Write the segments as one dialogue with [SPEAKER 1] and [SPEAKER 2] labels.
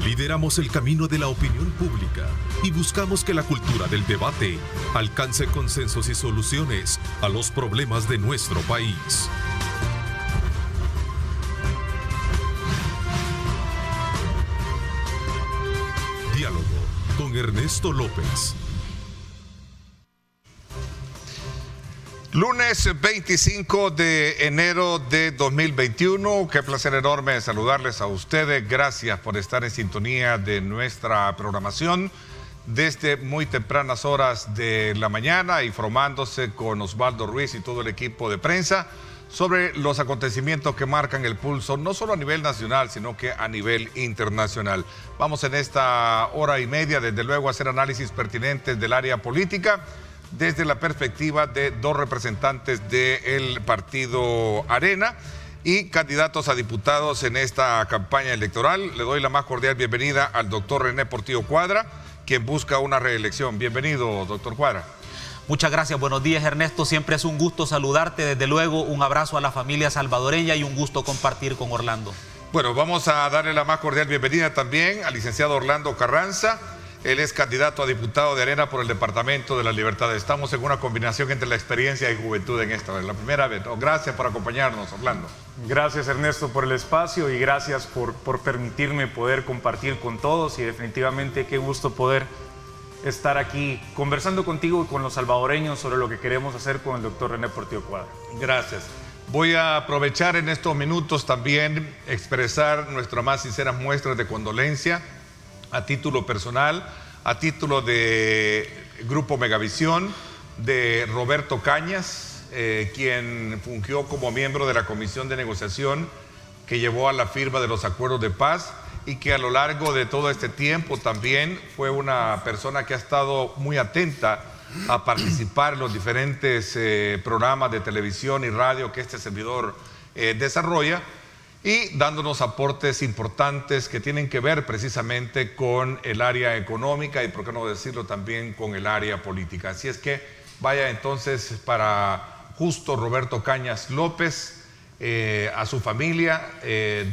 [SPEAKER 1] Lideramos el camino de la opinión pública y buscamos que la cultura del debate alcance consensos y soluciones a los problemas de nuestro país. Diálogo con Ernesto López.
[SPEAKER 2] Lunes 25 de enero de 2021. Qué placer enorme saludarles a ustedes. Gracias por estar en sintonía de nuestra programación desde muy tempranas horas de la mañana, informándose con Osvaldo Ruiz y todo el equipo de prensa sobre los acontecimientos que marcan el pulso, no solo a nivel nacional, sino que a nivel internacional. Vamos en esta hora y media, desde luego, a hacer análisis pertinentes del área política, desde la perspectiva de dos representantes del partido Arena y candidatos a diputados en esta campaña electoral. Le doy la más cordial bienvenida al doctor René Portillo Cuadra, quien busca una reelección. Bienvenido, doctor Cuadra.
[SPEAKER 3] Muchas gracias, buenos días, Ernesto. Siempre es un gusto saludarte, desde luego un abrazo a la familia salvadoreña y un gusto compartir con Orlando.
[SPEAKER 2] Bueno, vamos a darle la más cordial bienvenida también al licenciado Orlando Carranza. Él es candidato a diputado de Arena por el Departamento de la Libertad. Estamos en una combinación entre la experiencia y juventud en esta vez, la primera vez. Gracias por acompañarnos, Orlando.
[SPEAKER 4] Gracias, Ernesto, por el espacio y gracias por permitirme poder compartir con todos, y definitivamente qué gusto poder estar aquí conversando contigo y con los salvadoreños sobre lo que queremos hacer con el doctor René Portillo Cuadra.
[SPEAKER 2] Gracias. Voy a aprovechar en estos minutos también expresar nuestras más sinceras muestras de condolencia a título personal, a título de Grupo Megavisión, de Roberto Cañas, quien fungió como miembro de la comisión de negociación que llevó a la firma de los acuerdos de paz y que a lo largo de todo este tiempo también fue una persona que ha estado muy atenta a participar en los diferentes programas de televisión y radio que este servidor desarrolla, y dándonos aportes importantes que tienen que ver precisamente con el área económica y, por qué no decirlo, también con el área política. Así es que vaya entonces para justo Roberto Cañas López, a su familia,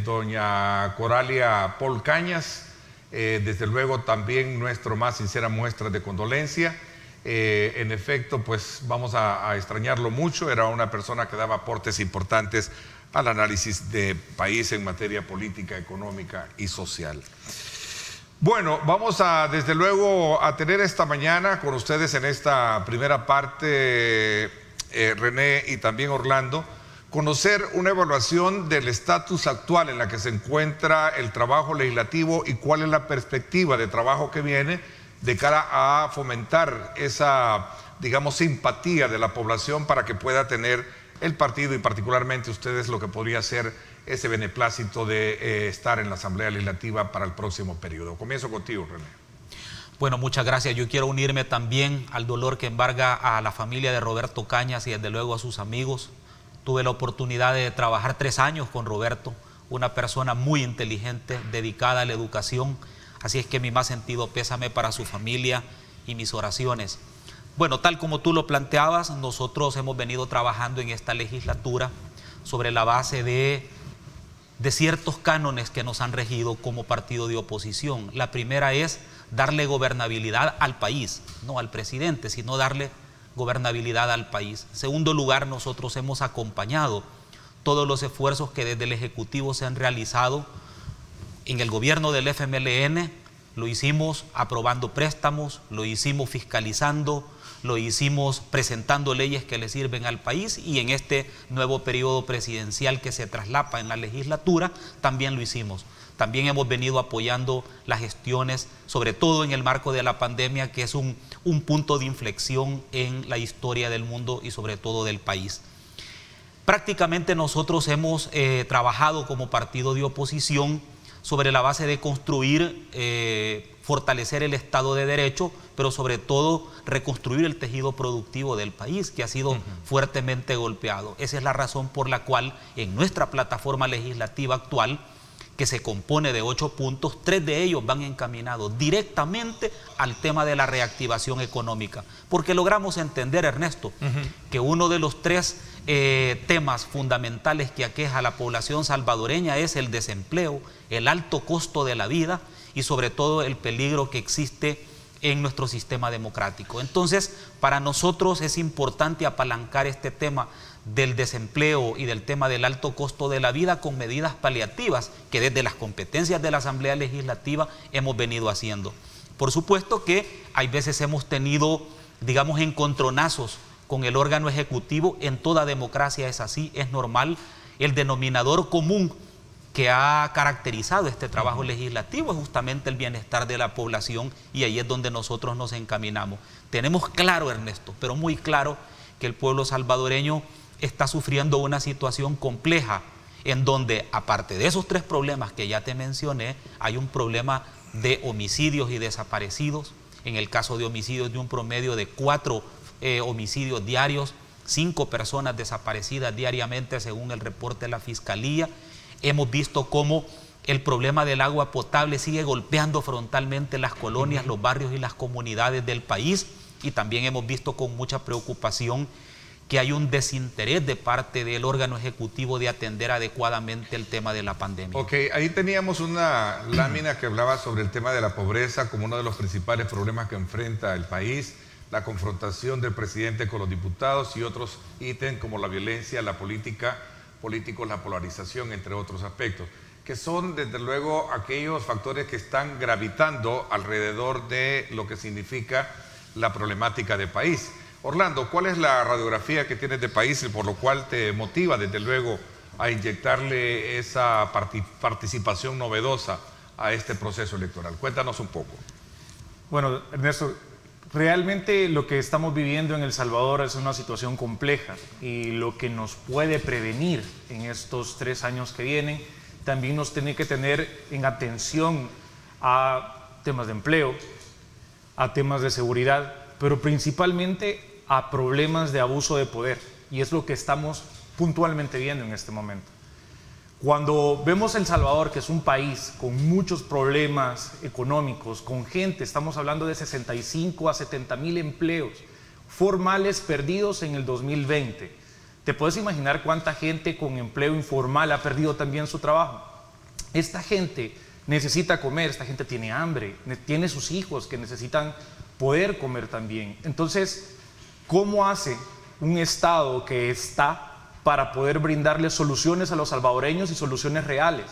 [SPEAKER 2] doña Coralia Paul Cañas, desde luego también nuestra más sincera muestra de condolencia. En efecto, pues vamos a extrañarlo mucho. Era una persona que daba aportes importantes al análisis de país en materia política, económica y social. Bueno, vamos desde luego a tener esta mañana con ustedes en esta primera parte, René y también Orlando, conocer una evaluación del estatus actual en la que se encuentra el trabajo legislativo y cuál es la perspectiva de trabajo que viene de cara a fomentar esa, digamos, simpatía de la población para que pueda tener el partido y particularmente ustedes lo que podría ser ese beneplácito de estar en la Asamblea Legislativa para el próximo periodo. Comienzo contigo, René.
[SPEAKER 3] Bueno, muchas gracias. Yo quiero unirme también al dolor que embarga a la familia de Roberto Cañas y desde luego a sus amigos. Tuve la oportunidad de trabajar 3 años con Roberto, una persona muy inteligente, dedicada a la educación. Así es que mi más sentido pésame para su familia y mis oraciones. Bueno, tal como tú lo planteabas, nosotros hemos venido trabajando en esta legislatura sobre la base de ciertos cánones que nos han regido como partido de oposición. La primera es darle gobernabilidad al país, no al presidente, sino darle gobernabilidad al país. En segundo lugar, nosotros hemos acompañado todos los esfuerzos que desde el Ejecutivo se han realizado en el gobierno del FMLN. Lo hicimos aprobando préstamos, lo hicimos fiscalizando, lo hicimos presentando leyes que le sirven al país, y en este nuevo periodo presidencial que se traslapa en la legislatura también lo hicimos. También hemos venido apoyando las gestiones, sobre todo en el marco de la pandemia, que es un punto de inflexión en la historia del mundo y sobre todo del país. Prácticamente nosotros hemos trabajado como partido de oposición sobre la base de construir, fortalecer el Estado de Derecho, pero sobre todo reconstruir el tejido productivo del país, que ha sido fuertemente golpeado. Esa es la razón por la cual en nuestra plataforma legislativa actual que se compone de 8 puntos, 3 de ellos van encaminados directamente al tema de la reactivación económica. Porque logramos entender, Ernesto, que uno de los 3 temas fundamentales que aqueja a la población salvadoreña es el desempleo, el alto costo de la vida y sobre todo el peligro que existe en nuestro sistema democrático. Entonces, para nosotros es importante apalancar este tema del desempleo y del tema del alto costo de la vida con medidas paliativas que desde las competencias de la Asamblea Legislativa hemos venido haciendo. Por supuesto que hay veces hemos tenido, digamos, encontronazos con el órgano ejecutivo. En toda democracia es así, es normal. El denominador común que ha caracterizado este trabajo legislativo es justamente el bienestar de la población, y ahí es donde nosotros nos encaminamos. Tenemos claro, Ernesto, pero muy claro, que el pueblo salvadoreño está sufriendo una situación compleja en donde, aparte de esos 3 problemas que ya te mencioné, hay un problema de homicidios y desaparecidos. En el caso de homicidios, de un promedio de 4 homicidios diarios, 5 personas desaparecidas diariamente según el reporte de la Fiscalía. Hemos visto cómo el problema del agua potable sigue golpeando frontalmente las colonias, los barrios y las comunidades del país, y también hemos visto con mucha preocupación que hay un desinterés de parte del órgano ejecutivo de atender adecuadamente el tema de la pandemia.
[SPEAKER 2] Ok, ahí teníamos una lámina que hablaba sobre el tema de la pobreza como uno de los principales problemas que enfrenta el país, la confrontación del presidente con los diputados y otros ítems como la violencia, la política, políticos, la polarización, entre otros aspectos, que son desde luego aquellos factores que están gravitando alrededor de lo que significa la problemática del país. Orlando, ¿cuál es la radiografía que tienes de país y por lo cual te motiva desde luego a inyectarle esa participación novedosa a este proceso electoral? Cuéntanos un poco.
[SPEAKER 4] Bueno, Ernesto, realmente lo que estamos viviendo en El Salvador es una situación compleja, y lo que nos puede prevenir en estos 3 años que vienen también nos tiene que tener en atención a temas de empleo, a temas de seguridad, pero principalmente a problemas de abuso de poder, y es lo que estamos puntualmente viendo en este momento. Cuando vemos El Salvador, que es un país con muchos problemas económicos, con gente, estamos hablando de 65 a 70 mil empleos formales perdidos en el 2020. ¿Te puedes imaginar cuánta gente con empleo informal ha perdido también su trabajo? Esta gente necesita comer, esta gente tiene hambre, tiene sus hijos que necesitan poder comer también. Entonces, ¿cómo hace un Estado que está para poder brindarle soluciones a los salvadoreños y soluciones reales?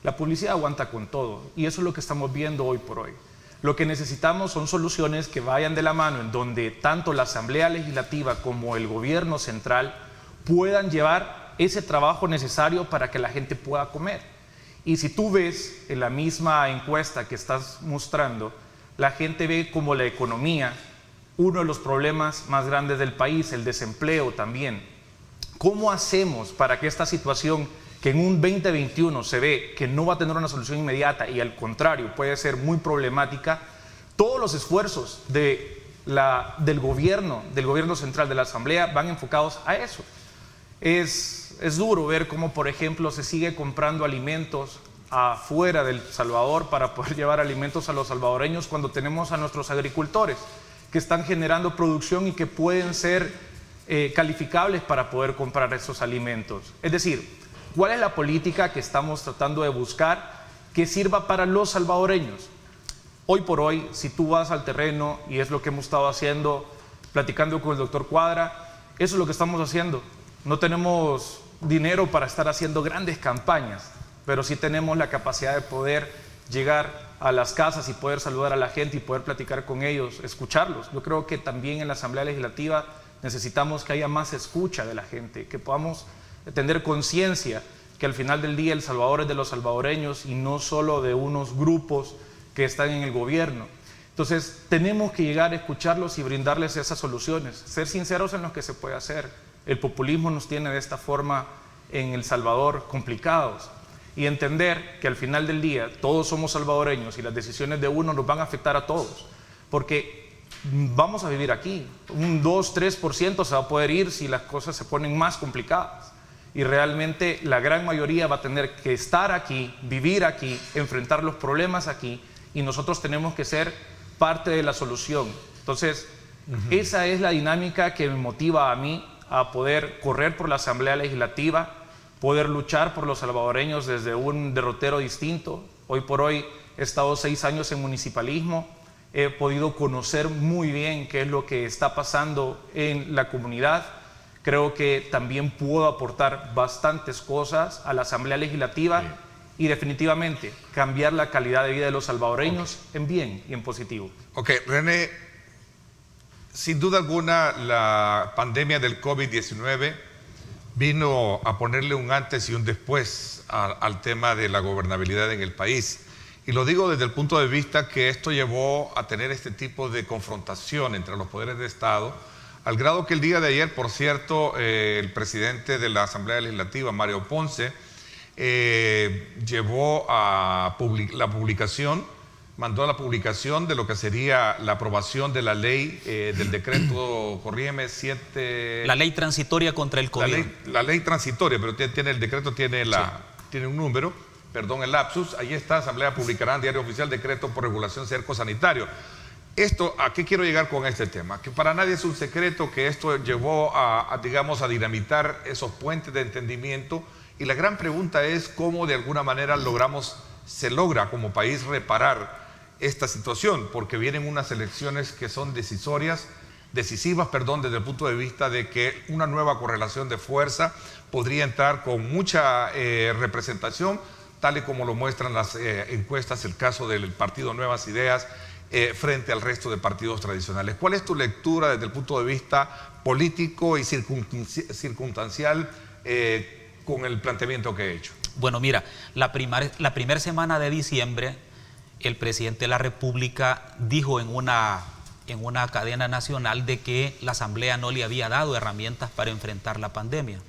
[SPEAKER 4] La policía aguanta con todo, y eso es lo que estamos viendo hoy por hoy. Lo que necesitamos son soluciones que vayan de la mano, en donde tanto la Asamblea Legislativa como el gobierno central puedan llevar ese trabajo necesario para que la gente pueda comer. Y si tú ves en la misma encuesta que estás mostrando, la gente ve como la economía uno de los problemas más grandes del país, el desempleo también. ¿Cómo hacemos para que esta situación, que en un 2021 se ve que no va a tener una solución inmediata y al contrario puede ser muy problemática, todos los esfuerzos del gobierno central, de la Asamblea, van enfocados a eso? Es duro ver cómo, por ejemplo, se sigue comprando alimentos afuera del Salvador para poder llevar alimentos a los salvadoreños, cuando tenemos a nuestros agricultores que están generando producción y que pueden ser calificables para poder comprar esos alimentos. Es decir, ¿cuál es la política que estamos tratando de buscar que sirva para los salvadoreños? Hoy por hoy, si tú vas al terreno, y es lo que hemos estado haciendo, platicando con el doctor Cuadra, eso es lo que estamos haciendo. No tenemos dinero para estar haciendo grandes campañas, pero sí tenemos la capacidad de poder llegar a las casas y poder saludar a la gente y poder platicar con ellos, escucharlos. Yo creo que también en la Asamblea Legislativa necesitamos que haya más escucha de la gente, que podamos tener conciencia que al final del día El Salvador es de los salvadoreños y no solo de unos grupos que están en el gobierno. Entonces tenemos que llegar a escucharlos y brindarles esas soluciones, ser sinceros en lo que se puede hacer. El populismo nos tiene de esta forma en El Salvador complicados, y entender que al final del día todos somos salvadoreños y las decisiones de uno nos van a afectar a todos, porque vamos a vivir aquí. Un 2-3% se va a poder ir si las cosas se ponen más complicadas, y realmente la gran mayoría va a tener que estar aquí, vivir aquí, enfrentar los problemas aquí, y nosotros tenemos que ser parte de la solución. Entonces, esa es la dinámica que me motiva a mí a poder correr por la Asamblea Legislativa, poder luchar por los salvadoreños desde un derrotero distinto. Hoy por hoy he estado 6 años en municipalismo, he podido conocer muy bien qué es lo que está pasando en la comunidad. Creo que también puedo aportar bastantes cosas a la Asamblea Legislativa y definitivamente cambiar la calidad de vida de los salvadoreños en bien y en positivo.
[SPEAKER 2] Ok, René, sin duda alguna la pandemia del COVID-19 vino a ponerle un antes y un después al tema de la gobernabilidad en el país. Y lo digo desde el punto de vista que esto llevó a tener este tipo de confrontación entre los poderes de Estado, al grado que el día de ayer, por cierto, el presidente de la Asamblea Legislativa, Mario Ponce, llevó a mandó la publicación de lo que sería la aprobación de la ley del decreto, corrígeme, 7...
[SPEAKER 3] La ley transitoria contra el COVID.
[SPEAKER 2] La ley transitoria, pero el decreto tiene un número, perdón el lapsus. Ahí está: Asamblea publicará en Diario Oficial decreto por regulación cerco-sanitario. Esto, ¿a qué quiero llegar con este tema? Que para nadie es un secreto que esto llevó digamos, a dinamitar esos puentes de entendimiento, y la gran pregunta es cómo de alguna manera se logra como país reparar esta situación, porque vienen unas elecciones que son decisivas, desde el punto de vista de que una nueva correlación de fuerza podría entrar con mucha representación, tal y como lo muestran las encuestas, el caso del partido Nuevas Ideas frente al resto de partidos tradicionales. ¿Cuál es tu lectura desde el punto de vista político y circunstancial con el planteamiento que he hecho?
[SPEAKER 3] Bueno, mira, la primera semana de diciembre, el presidente de la República dijo en una cadena nacional de que la Asamblea no le había dado herramientas para enfrentar la pandemia.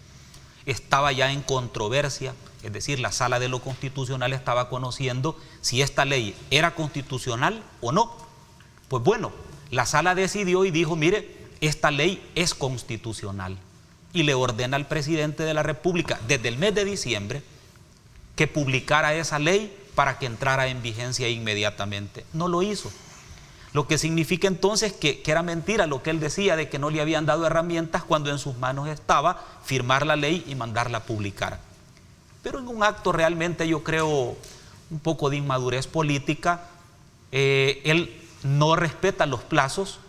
[SPEAKER 3] Estaba ya en controversia, es decir, la Sala de lo Constitucional estaba conociendo si esta ley era constitucional o no. Pues bueno, la Sala decidió y dijo: mire, esta ley es constitucional, y le ordena al presidente de la República desde el mes de diciembre que publicara esa ley para que entrara en vigencia inmediatamente. No lo hizo. Lo que significa entonces que era mentira lo que él decía de que no le habían dado herramientas, cuando en sus manos estaba firmar la ley y mandarla a publicar. Pero en un acto realmente, yo creo, un poco de inmadurez política, él no respeta los plazos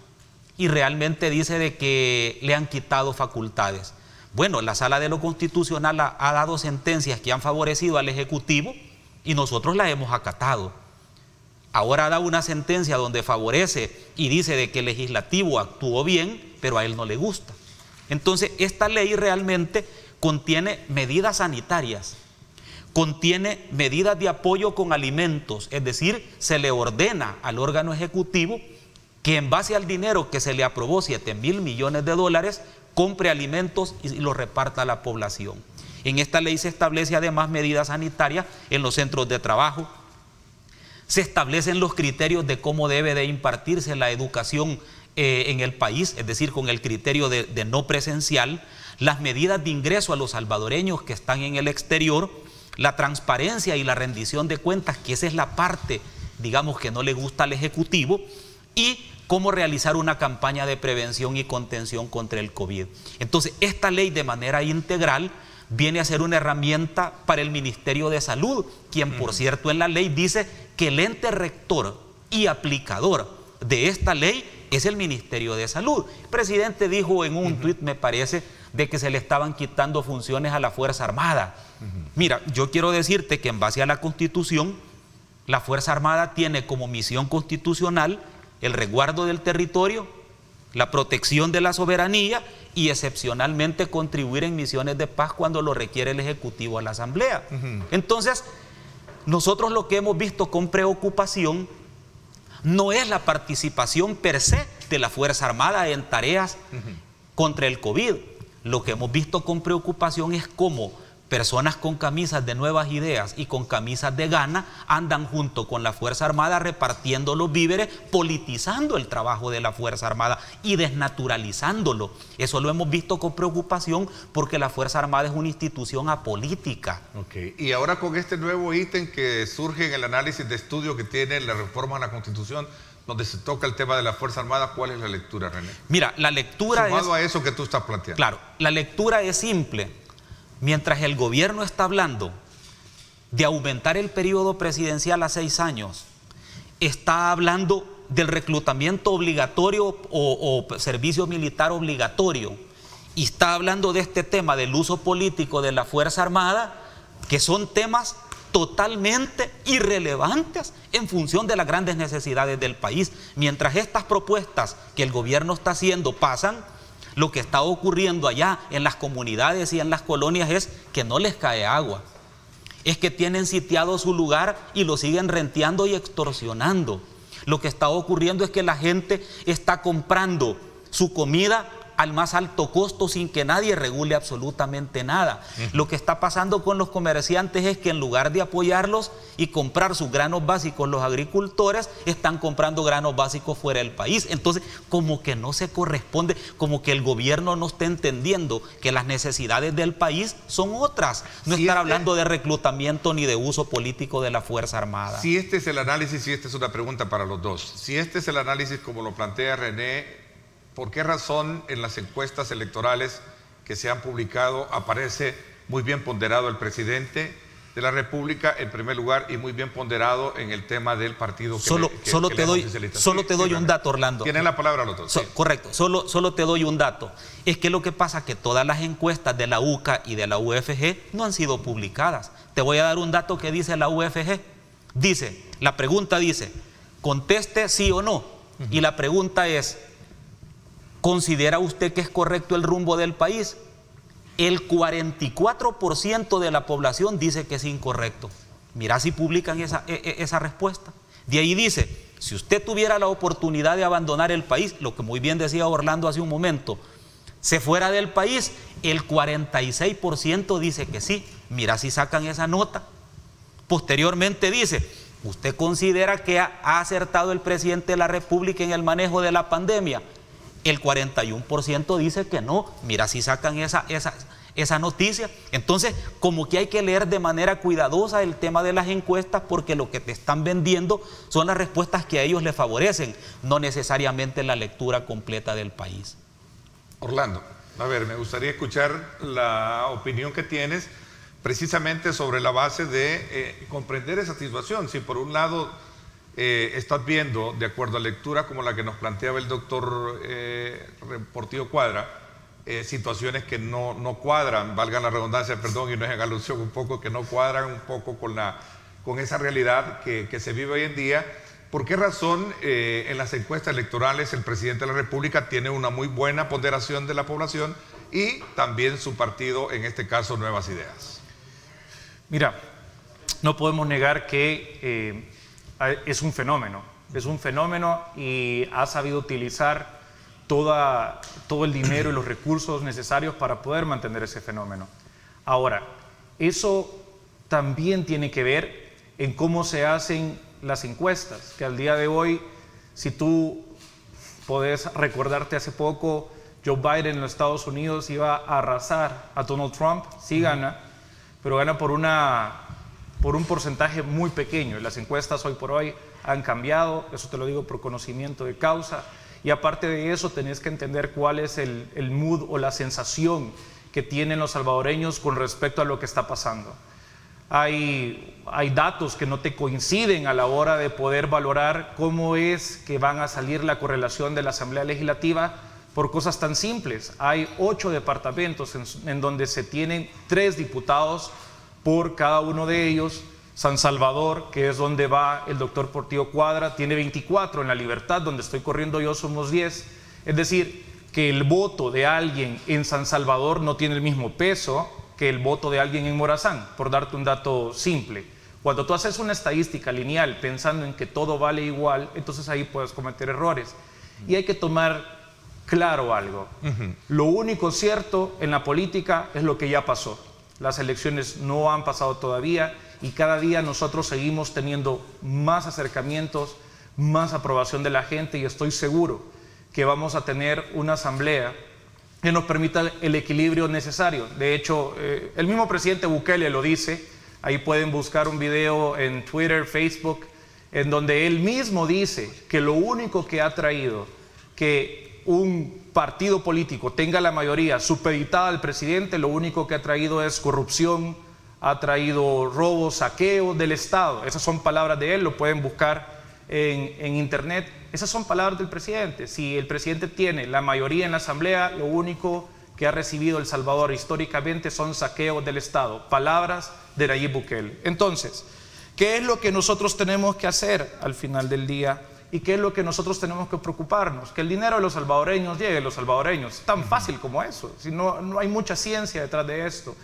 [SPEAKER 3] y realmente dice de que le han quitado facultades. Bueno, la Sala de lo Constitucional ha dado sentencias que han favorecido al Ejecutivo y nosotros las hemos acatado. Ahora da una sentencia donde favorece y dice de que el Legislativo actuó bien, pero a él no le gusta. Entonces, esta ley realmente contiene medidas sanitarias, contiene medidas de apoyo con alimentos, es decir, se le ordena al órgano ejecutivo que en base al dinero que se le aprobó, 7.000 millones de dólares, compre alimentos y los reparta a la población. En esta ley se establece además medidas sanitarias en los centros de trabajo. Se establecen los criterios de cómo debe de impartirse la educación en el país, es decir, con el criterio de no presencial, las medidas de ingreso a los salvadoreños que están en el exterior, la transparencia y la rendición de cuentas, que esa es la parte, digamos, que no le gusta al Ejecutivo, y cómo realizar una campaña de prevención y contención contra el COVID. Entonces, esta ley de manera integral viene a ser una herramienta para el Ministerio de Salud, quien, por cierto, en la ley dice que el ente rector y aplicador de esta ley es el Ministerio de Salud. El presidente dijo en un tuit, me parece, de que se le estaban quitando funciones a la Fuerza Armada. Mira, yo quiero decirte que en base a la Constitución, la Fuerza Armada tiene como misión constitucional el resguardo del territorio, la protección de la soberanía y excepcionalmente contribuir en misiones de paz cuando lo requiere el Ejecutivo a la Asamblea. Entonces, nosotros lo que hemos visto con preocupación no es la participación per se de la Fuerza Armada en tareas contra el COVID. Lo que hemos visto con preocupación es cómo personas con camisas de Nuevas Ideas y con camisas de Gana andan junto con la Fuerza Armada repartiendo los víveres, politizando el trabajo de la Fuerza Armada y desnaturalizándolo. Eso lo hemos visto con preocupación porque la Fuerza Armada es una institución apolítica.
[SPEAKER 2] Okay. Y ahora con este nuevo ítem que surge en el análisis de estudio que tiene la reforma a la Constitución, donde se toca el tema de la Fuerza Armada, ¿cuál es la lectura, René?
[SPEAKER 3] Mira, la lectura
[SPEAKER 2] Sumado a eso que tú estás planteando.
[SPEAKER 3] Claro, la lectura es simple. Mientras el gobierno está hablando de aumentar el periodo presidencial a 6 años, está hablando del reclutamiento obligatorio o servicio militar obligatorio, y está hablando de este tema del uso político de la Fuerza Armada, que son temas totalmente irrelevantes en función de las grandes necesidades del país. Mientras estas propuestas que el gobierno está haciendo pasan, lo que está ocurriendo allá en las comunidades y en las colonias es que no les cae agua, es que tienen sitiado su lugar y lo siguen renteando y extorsionando. Lo que está ocurriendo es que la gente está comprando su comida al más alto costo sin que nadie regule absolutamente nada. Lo que está pasando con los comerciantes es que en lugar de apoyarlos y comprar sus granos básicos, los agricultores están comprando granos básicos fuera del país. Entonces, como que no se corresponde, como que el gobierno no está entendiendo que las necesidades del país son otras. No estar hablando de reclutamiento ni de uso político de la Fuerza Armada.
[SPEAKER 2] Si este es el análisis, y esta es una pregunta para los dos, si este es el análisis como lo plantea René, ¿por qué razón en las encuestas electorales que se han publicado aparece muy bien ponderado el presidente de la República en primer lugar y muy bien ponderado en el tema del partido que
[SPEAKER 3] solo te doy un dato, Orlando.
[SPEAKER 2] Tienen la palabra los dos. Sí.
[SPEAKER 3] Correcto, solo te doy un dato. Es que lo que pasa es que todas las encuestas de la UCA y de la UFG no han sido publicadas. Te voy a dar un dato que dice la UFG. La pregunta dice, conteste sí o no. Y la pregunta es, ¿considera usted que es correcto el rumbo del país? El 44% de la población dice que es incorrecto. Mira si publican esa respuesta. De ahí dice, si usted tuviera la oportunidad de abandonar el país, lo que muy bien decía Orlando hace un momento, se fuera del país, el 46% dice que sí. Mira si sacan esa nota. Posteriormente dice, ¿usted considera que ha acertado el presidente de la República en el manejo de la pandemia? El 41% dice que no. Mira si sacan esa noticia. Entonces, como que hay que leer de manera cuidadosa el tema de las encuestas, porque lo que te están vendiendo son las respuestas que a ellos les favorecen, no necesariamente la lectura completa del país.
[SPEAKER 2] Orlando, a ver, me gustaría escuchar la opinión que tienes precisamente sobre la base de comprender esa situación. Si por un lado estás viendo, de acuerdo a lectura como la que nos planteaba el doctor Portillo Cuadra, situaciones que no cuadran, valgan la redundancia, perdón, y no es en alusión un poco, que no cuadran un poco con esa realidad que se vive hoy en día. ¿Por qué razón en las encuestas electorales el presidente de la República tiene una muy buena ponderación de la población y también su partido, en este caso Nuevas Ideas?
[SPEAKER 4] Mira, no podemos negar que es un fenómeno y ha sabido utilizar todo el dinero y los recursos necesarios para poder mantener ese fenómeno. Ahora, eso también tiene que ver en cómo se hacen las encuestas, que al día de hoy, si tú podés recordarte hace poco, Joe Biden en los Estados Unidos iba a arrasar a Donald Trump, sí gana, pero gana por un porcentaje muy pequeño. Las encuestas hoy por hoy han cambiado, eso te lo digo por conocimiento de causa, y aparte de eso tenés que entender cuál es el mood o la sensación que tienen los salvadoreños con respecto a lo que está pasando. Hay datos que no te coinciden a la hora de poder valorar cómo es que van a salir la correlación de la Asamblea Legislativa por cosas tan simples. Hay 8 departamentos en donde se tienen 3 diputados por cada uno de ellos. San Salvador, que es donde va el doctor Portillo Cuadra, tiene 24. En La Libertad, donde estoy corriendo yo, somos 10. Es decir, que el voto de alguien en San Salvador no tiene el mismo peso que el voto de alguien en Morazán, por darte un dato simple. Cuando tú haces una estadística lineal pensando en que todo vale igual, entonces ahí puedes cometer errores. Y hay que tomar claro algo. Lo único cierto en la política es lo que ya pasó. Las elecciones no han pasado todavía y cada día nosotros seguimos teniendo más acercamientos, más aprobación de la gente, y estoy seguro que vamos a tener una asamblea que nos permita el equilibrio necesario. De hecho, el mismo presidente Bukele lo dice. Ahí pueden buscar un video en Twitter, Facebook, en donde él mismo dice que lo único que ha traído que un partido político tenga la mayoría supeditada al presidente, lo único que ha traído es corrupción, ha traído robo, saqueo del Estado. Esas son palabras de él, lo pueden buscar en internet. Esas son palabras del presidente. Si el presidente tiene la mayoría en la asamblea, lo único que ha recibido El Salvador históricamente son saqueos del Estado. Palabras de Nayib Bukele. Entonces, ¿qué es lo que nosotros tenemos que hacer al final del día? ¿Y qué es lo que nosotros tenemos que preocuparnos? Que el dinero de los salvadoreños llegue a los salvadoreños. Es tan fácil como eso. Si no hay mucha ciencia detrás de esto.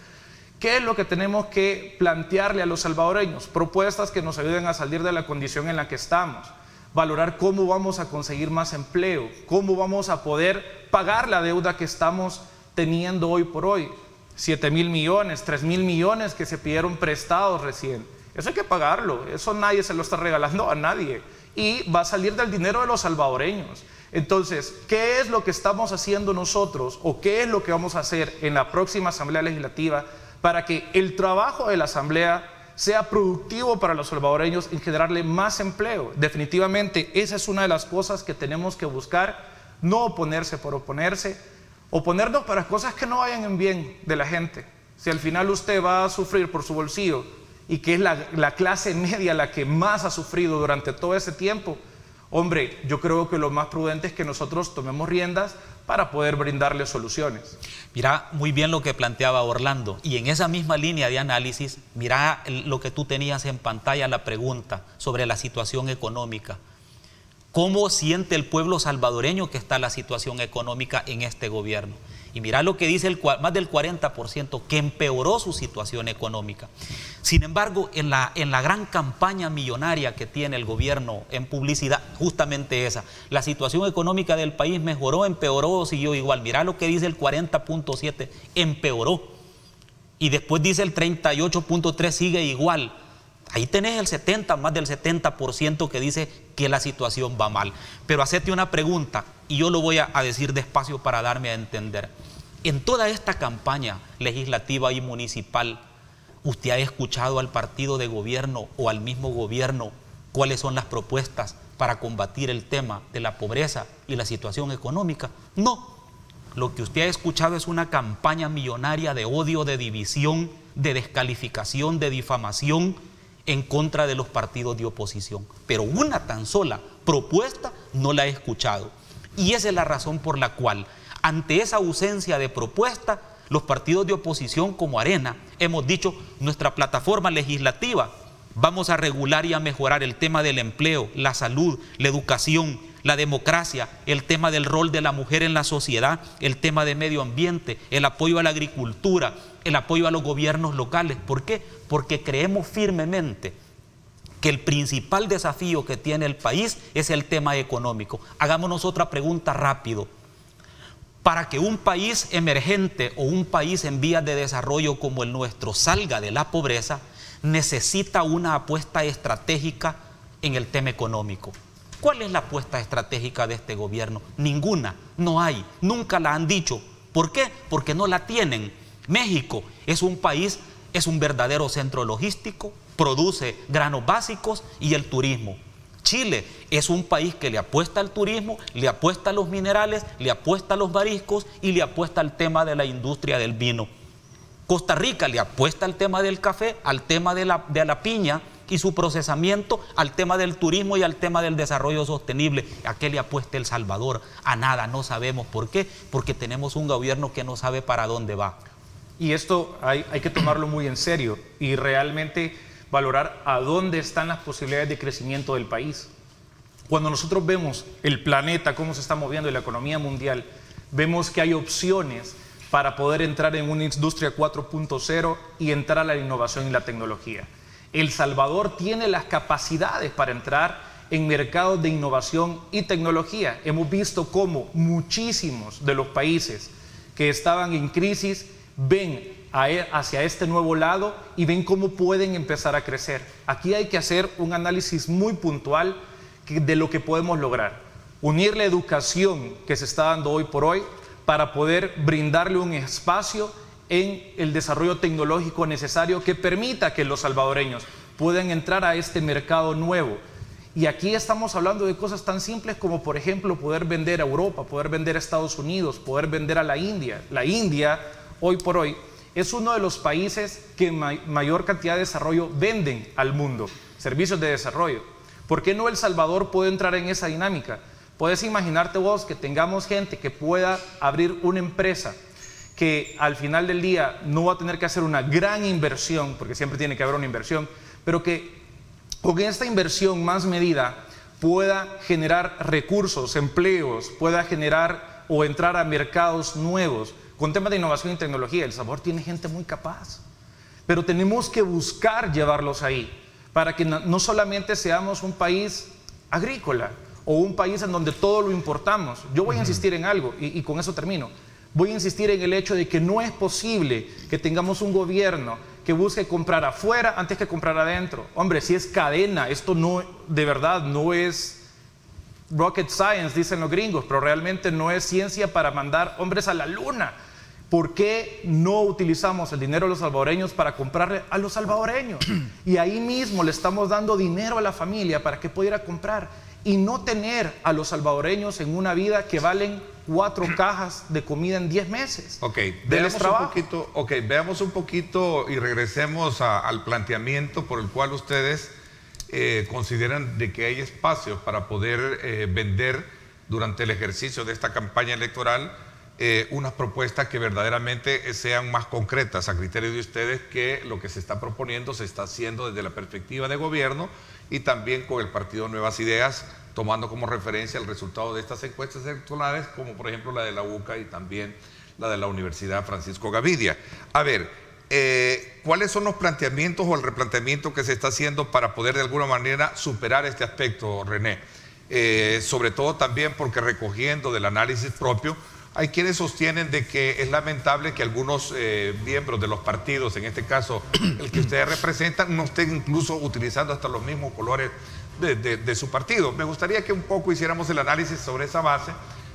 [SPEAKER 4] ¿Qué es lo que tenemos que plantearle a los salvadoreños? Propuestas que nos ayuden a salir de la condición en la que estamos. Valorar cómo vamos a conseguir más empleo, cómo vamos a poder pagar la deuda que estamos teniendo hoy por hoy. 7.000 millones, 3.000 millones que se pidieron prestados recién. Eso hay que pagarlo, eso nadie se lo está regalando a nadie. Y va a salir del dinero de los salvadoreños. Entonces, ¿qué es lo que estamos haciendo nosotros o qué es lo que vamos a hacer en la próxima Asamblea Legislativa para que el trabajo de la Asamblea sea productivo para los salvadoreños en generarle más empleo? Definitivamente esa es una de las cosas que tenemos que buscar, no oponerse por oponerse, oponernos para cosas que no vayan en bien de la gente. Si al final usted va a sufrir por su bolsillo y que es la clase media la que más ha sufrido durante todo ese tiempo, hombre, yo creo que lo más prudente es que nosotros tomemos riendas para poder brindarle soluciones.
[SPEAKER 3] Mira muy bien lo que planteaba Orlando, y en esa misma línea de análisis, mira lo que tú tenías en pantalla, la pregunta sobre la situación económica. ¿Cómo siente el pueblo salvadoreño que está la situación económica en este gobierno? Y mira lo que dice más del 40% que empeoró su situación económica. Sin embargo, en la gran campaña millonaria que tiene el gobierno en publicidad, justamente esa, la situación económica del país mejoró, empeoró o siguió igual. Mira lo que dice el 40.7, empeoró. Y después dice el 38.3, sigue igual. Ahí tenés el 70, más del 70% que dice que la situación va mal. Pero hacete una pregunta, y yo lo voy a decir despacio para darme a entender. En toda esta campaña legislativa y municipal, ¿usted ha escuchado al partido de gobierno o al mismo gobierno cuáles son las propuestas para combatir el tema de la pobreza y la situación económica? No. Lo que usted ha escuchado es una campaña millonaria de odio, de división, de descalificación, de difamación en contra de los partidos de oposición. Pero una tan sola propuesta no la he escuchado. Y esa es la razón por la cual, ante esa ausencia de propuesta, los partidos de oposición como Arena hemos dicho: nuestra plataforma legislativa, vamos a regular y a mejorar el tema del empleo, la salud, la educación, la democracia, el tema del rol de la mujer en la sociedad, el tema de medio ambiente, el apoyo a la agricultura, el apoyo a los gobiernos locales. ¿Por qué? Porque creemos firmemente que el principal desafío que tiene el país es el tema económico. Hagámonos otra pregunta rápido. Para que un país emergente o un país en vías de desarrollo como el nuestro salga de la pobreza, necesita una apuesta estratégica en el tema económico. ¿Cuál es la apuesta estratégica de este gobierno? Ninguna, no hay, nunca la han dicho. ¿Por qué? Porque no la tienen. México es un país, es un verdadero centro logístico, produce granos básicos y el turismo. Chile es un país que le apuesta al turismo, le apuesta a los minerales, le apuesta a los mariscos y le apuesta al tema de la industria del vino. Costa Rica le apuesta al tema del café, al tema de la piña y su procesamiento, al tema del turismo y al tema del desarrollo sostenible. ¿A qué le apuesta El Salvador? A nada, no sabemos. ¿Por qué? Porque tenemos un gobierno que no sabe para dónde va.
[SPEAKER 4] Y esto hay que tomarlo muy en serio y realmente valorar a dónde están las posibilidades de crecimiento del país. Cuando nosotros vemos el planeta, cómo se está moviendo y la economía mundial, vemos que hay opciones para poder entrar en una industria 4.0 y entrar a la innovación y la tecnología. El Salvador tiene las capacidades para entrar en mercados de innovación y tecnología. Hemos visto cómo muchísimos de los países que estaban en crisis ven hacia este nuevo lado y ven cómo pueden empezar a crecer. Aquí hay que hacer un análisis muy puntual de lo que podemos lograr. Unir la educación que se está dando hoy por hoy para poder brindarle un espacio en el desarrollo tecnológico necesario que permita que los salvadoreños puedan entrar a este mercado nuevo. Y aquí estamos hablando de cosas tan simples como, por ejemplo, poder vender a Europa, poder vender a Estados Unidos, poder vender a la India. La India, hoy por hoy, es uno de los países que mayor cantidad de desarrollo venden al mundo, servicios de desarrollo. ¿Por qué no El Salvador puede entrar en esa dinámica? Puedes imaginarte vos que tengamos gente que pueda abrir una empresa que al final del día no va a tener que hacer una gran inversión, porque siempre tiene que haber una inversión, pero que con esta inversión más medida pueda generar recursos, empleos, pueda generar o entrar a mercados nuevos. Con temas de innovación y tecnología, El Salvador tiene gente muy capaz, pero tenemos que buscar llevarlos ahí, para que no solamente seamos un país agrícola o un país en donde todo lo importamos. Yo voy a insistir en algo, y con eso termino. Voy a insistir en el hecho de que no es posible que tengamos un gobierno que busque comprar afuera antes que comprar adentro. Hombre, si es cadena, esto no, de verdad, no es rocket science, dicen los gringos, pero realmente no es ciencia para mandar hombres a la luna. ¿Por qué no utilizamos el dinero de los salvadoreños para comprarle a los salvadoreños? Y ahí mismo le estamos dando dinero a la familia para que pudiera comprar y no tener a los salvadoreños en una vida que valen 4 cajas de comida en 10 meses.
[SPEAKER 2] Ok, veamos un poquito y regresemos al planteamiento por el cual ustedes consideran de que hay espacios para poder vender durante el ejercicio de esta campaña electoral unas propuestas que verdaderamente sean más concretas a criterio de ustedes, que lo que se está proponiendo se está haciendo desde la perspectiva de gobierno y también con el partido Nuevas Ideas, tomando como referencia el resultado de estas encuestas electorales, como por ejemplo la de la UCA y también la de la Universidad Francisco Gavidia. A ver, ¿cuáles son los planteamientos o el replanteamiento que se está haciendo para poder de alguna manera superar este aspecto, René? Sobre todo también porque, recogiendo del análisis propio, hay quienes sostienen de que es lamentable que algunos miembros de los partidos, en este caso el que ustedes representan, no estén incluso utilizando hasta los mismos colores de su partido. Me gustaría que un poco hiciéramos el análisis sobre esa base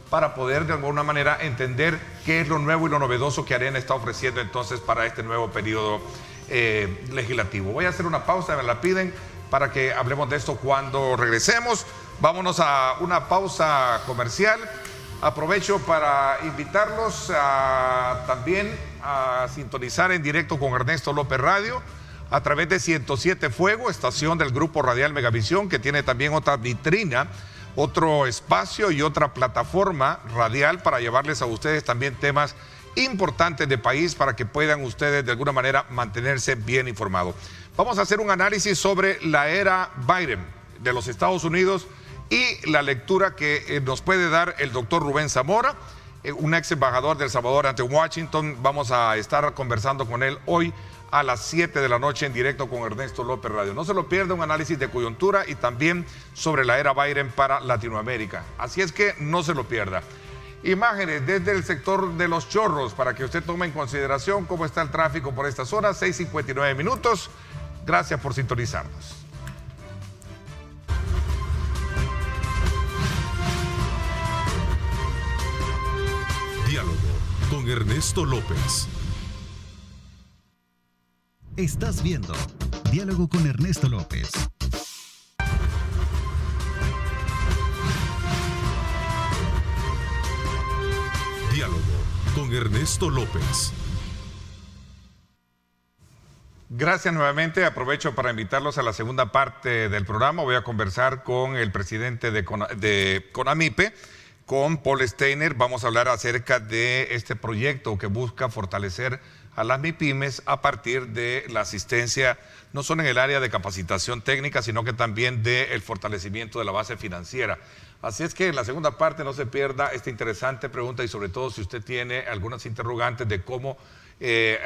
[SPEAKER 2] para poder de alguna manera entender qué es lo nuevo y lo novedoso que Arena está ofreciendo entonces para este nuevo periodo legislativo. Voy a hacer una pausa, me la piden, para que hablemos de esto cuando regresemos. Vámonos a una pausa comercial. Aprovecho para invitarlos también a sintonizar en directo con Ernesto López Radio a través de 107 Fuego, estación del Grupo Radial Megavisión, que tiene también otra vitrina, otro espacio y otra plataforma radial para llevarles a ustedes también temas importantes de país para que puedan ustedes de alguna manera mantenerse bien informados. Vamos a hacer un análisis sobre la era Biden de los Estados Unidos y la lectura que nos puede dar el doctor Rubén Zamora, un ex embajador de El Salvador ante Washington. Vamos a estar conversando con él hoy a las 7 de la noche en directo con Ernesto López Radio. No se lo pierda, un análisis de coyuntura y también sobre la era Biden para Latinoamérica. Así es que no se lo pierda. Imágenes desde el sector de Los Chorros para que usted tome en consideración cómo está el tráfico por esta zona. 6:59 minutos. Gracias por sintonizarnos.
[SPEAKER 1] Diálogo con Ernesto López.
[SPEAKER 5] Estás viendo Diálogo con Ernesto López.
[SPEAKER 1] Diálogo con Ernesto López.
[SPEAKER 2] Gracias nuevamente. Aprovecho para invitarlos a la segunda parte del programa. Voy a conversar con el presidente de CONAMIPE, con Paul Steiner. Vamos a hablar acerca de este proyecto que busca fortalecer a las MIPYMES a partir de la asistencia, no solo en el área de capacitación técnica, sino que también del fortalecimiento de la base financiera. Así es que en la segunda parte no se pierda esta interesante pregunta y sobre todo si usted tiene algunas interrogantes de cómo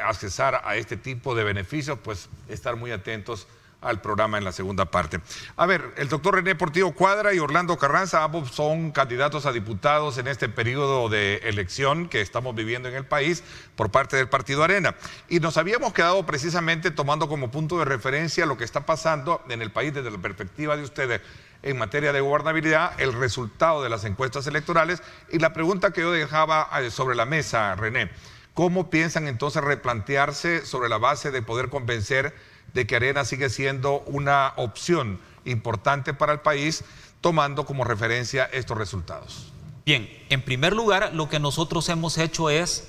[SPEAKER 2] accesar a este tipo de beneficios, pues estar muy atentos al programa en la segunda parte. A ver, el doctor René Portillo Cuadra y Orlando Carranza, ambos son candidatos a diputados en este periodo de elección que estamos viviendo en el país por parte del Partido Arena. Y nos habíamos quedado precisamente tomando como punto de referencia lo que está pasando en el país desde la perspectiva de ustedes en materia de gobernabilidad, el resultado de las encuestas electorales y la pregunta que yo dejaba sobre la mesa, René. ¿Cómo piensan entonces replantearse sobre la base de poder convencer de que Arena sigue siendo una opción importante para el país, tomando como referencia estos resultados?
[SPEAKER 3] Bien, en primer lugar, lo que nosotros hemos hecho es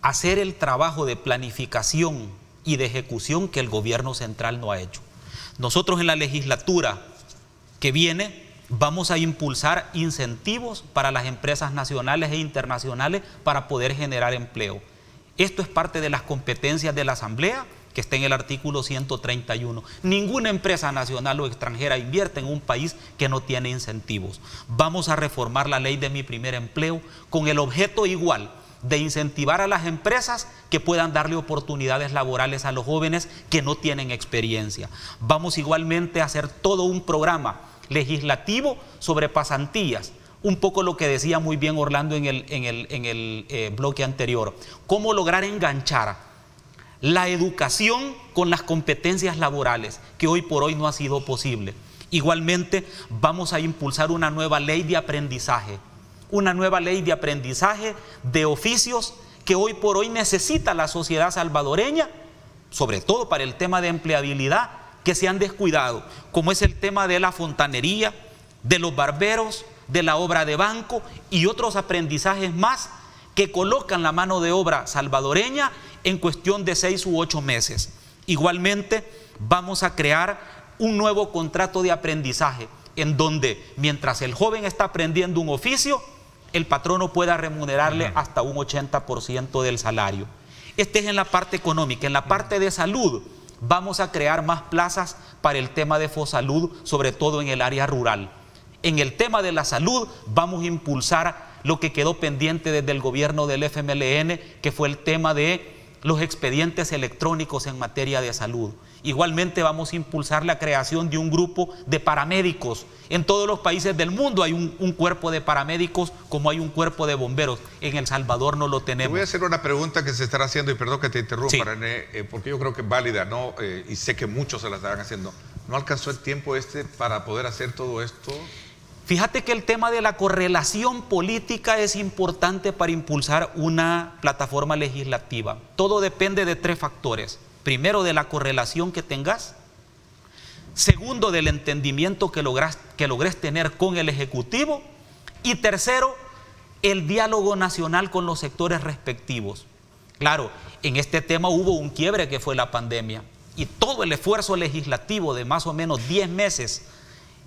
[SPEAKER 3] hacer el trabajo de planificación y de ejecución que el gobierno central no ha hecho. Nosotros en la legislatura que viene vamos a impulsar incentivos para las empresas nacionales e internacionales para poder generar empleo. Esto es parte de las competencias de la Asamblea, que está en el artículo 131. Ninguna empresa nacional o extranjera invierte en un país que no tiene incentivos. Vamos a reformar la ley de Mi Primer Empleo con el objeto igual de incentivar a las empresas que puedan darle oportunidades laborales a los jóvenes que no tienen experiencia. Vamos igualmente a hacer todo un programa legislativo sobre pasantías. Un poco lo que decía muy bien Orlando en el bloque anterior. Cómo lograr enganchar la educación con las competencias laborales, que hoy por hoy no ha sido posible. Igualmente vamos a impulsar una nueva ley de aprendizaje, de oficios que hoy por hoy necesita la sociedad salvadoreña, sobre todo para el tema de empleabilidad, que se han descuidado, como es el tema de la fontanería, de los barberos, de la obra de banco y otros aprendizajes más que colocan la mano de obra salvadoreña en cuestión de 6 u 8 meses. Igualmente vamos a crear un nuevo contrato de aprendizaje en donde mientras el joven está aprendiendo un oficio, el patrono pueda remunerarle hasta un 80% del salario. Este es en la parte económica. En la parte de salud vamos a crear más plazas para el tema de Fosalud, sobre todo en el área rural. En el tema de la salud vamos a impulsar lo que quedó pendiente desde el gobierno del FMLN, que fue el tema de los expedientes electrónicos en materia de salud. Igualmente vamos a impulsar la creación de un grupo de paramédicos. En todos los países del mundo hay un cuerpo de paramédicos como hay un cuerpo de bomberos. En El Salvador no lo tenemos.
[SPEAKER 2] Te voy a hacer una pregunta que se estará haciendo, y perdón que te interrumpa,
[SPEAKER 3] sí,
[SPEAKER 2] René, porque yo creo que es válida, ¿no? Y sé que muchos se la estarán haciendo. ¿No alcanzó el tiempo para poder hacer todo esto?
[SPEAKER 3] Fíjate que el tema de la correlación política es importante para impulsar una plataforma legislativa. Todo depende de 3 factores. Primero, de la correlación que tengas. Segundo, del entendimiento que logres tener con el Ejecutivo. Y tercero, el diálogo nacional con los sectores respectivos. Claro, en este tema hubo un quiebre que fue la pandemia. Y todo el esfuerzo legislativo de más o menos 10 meses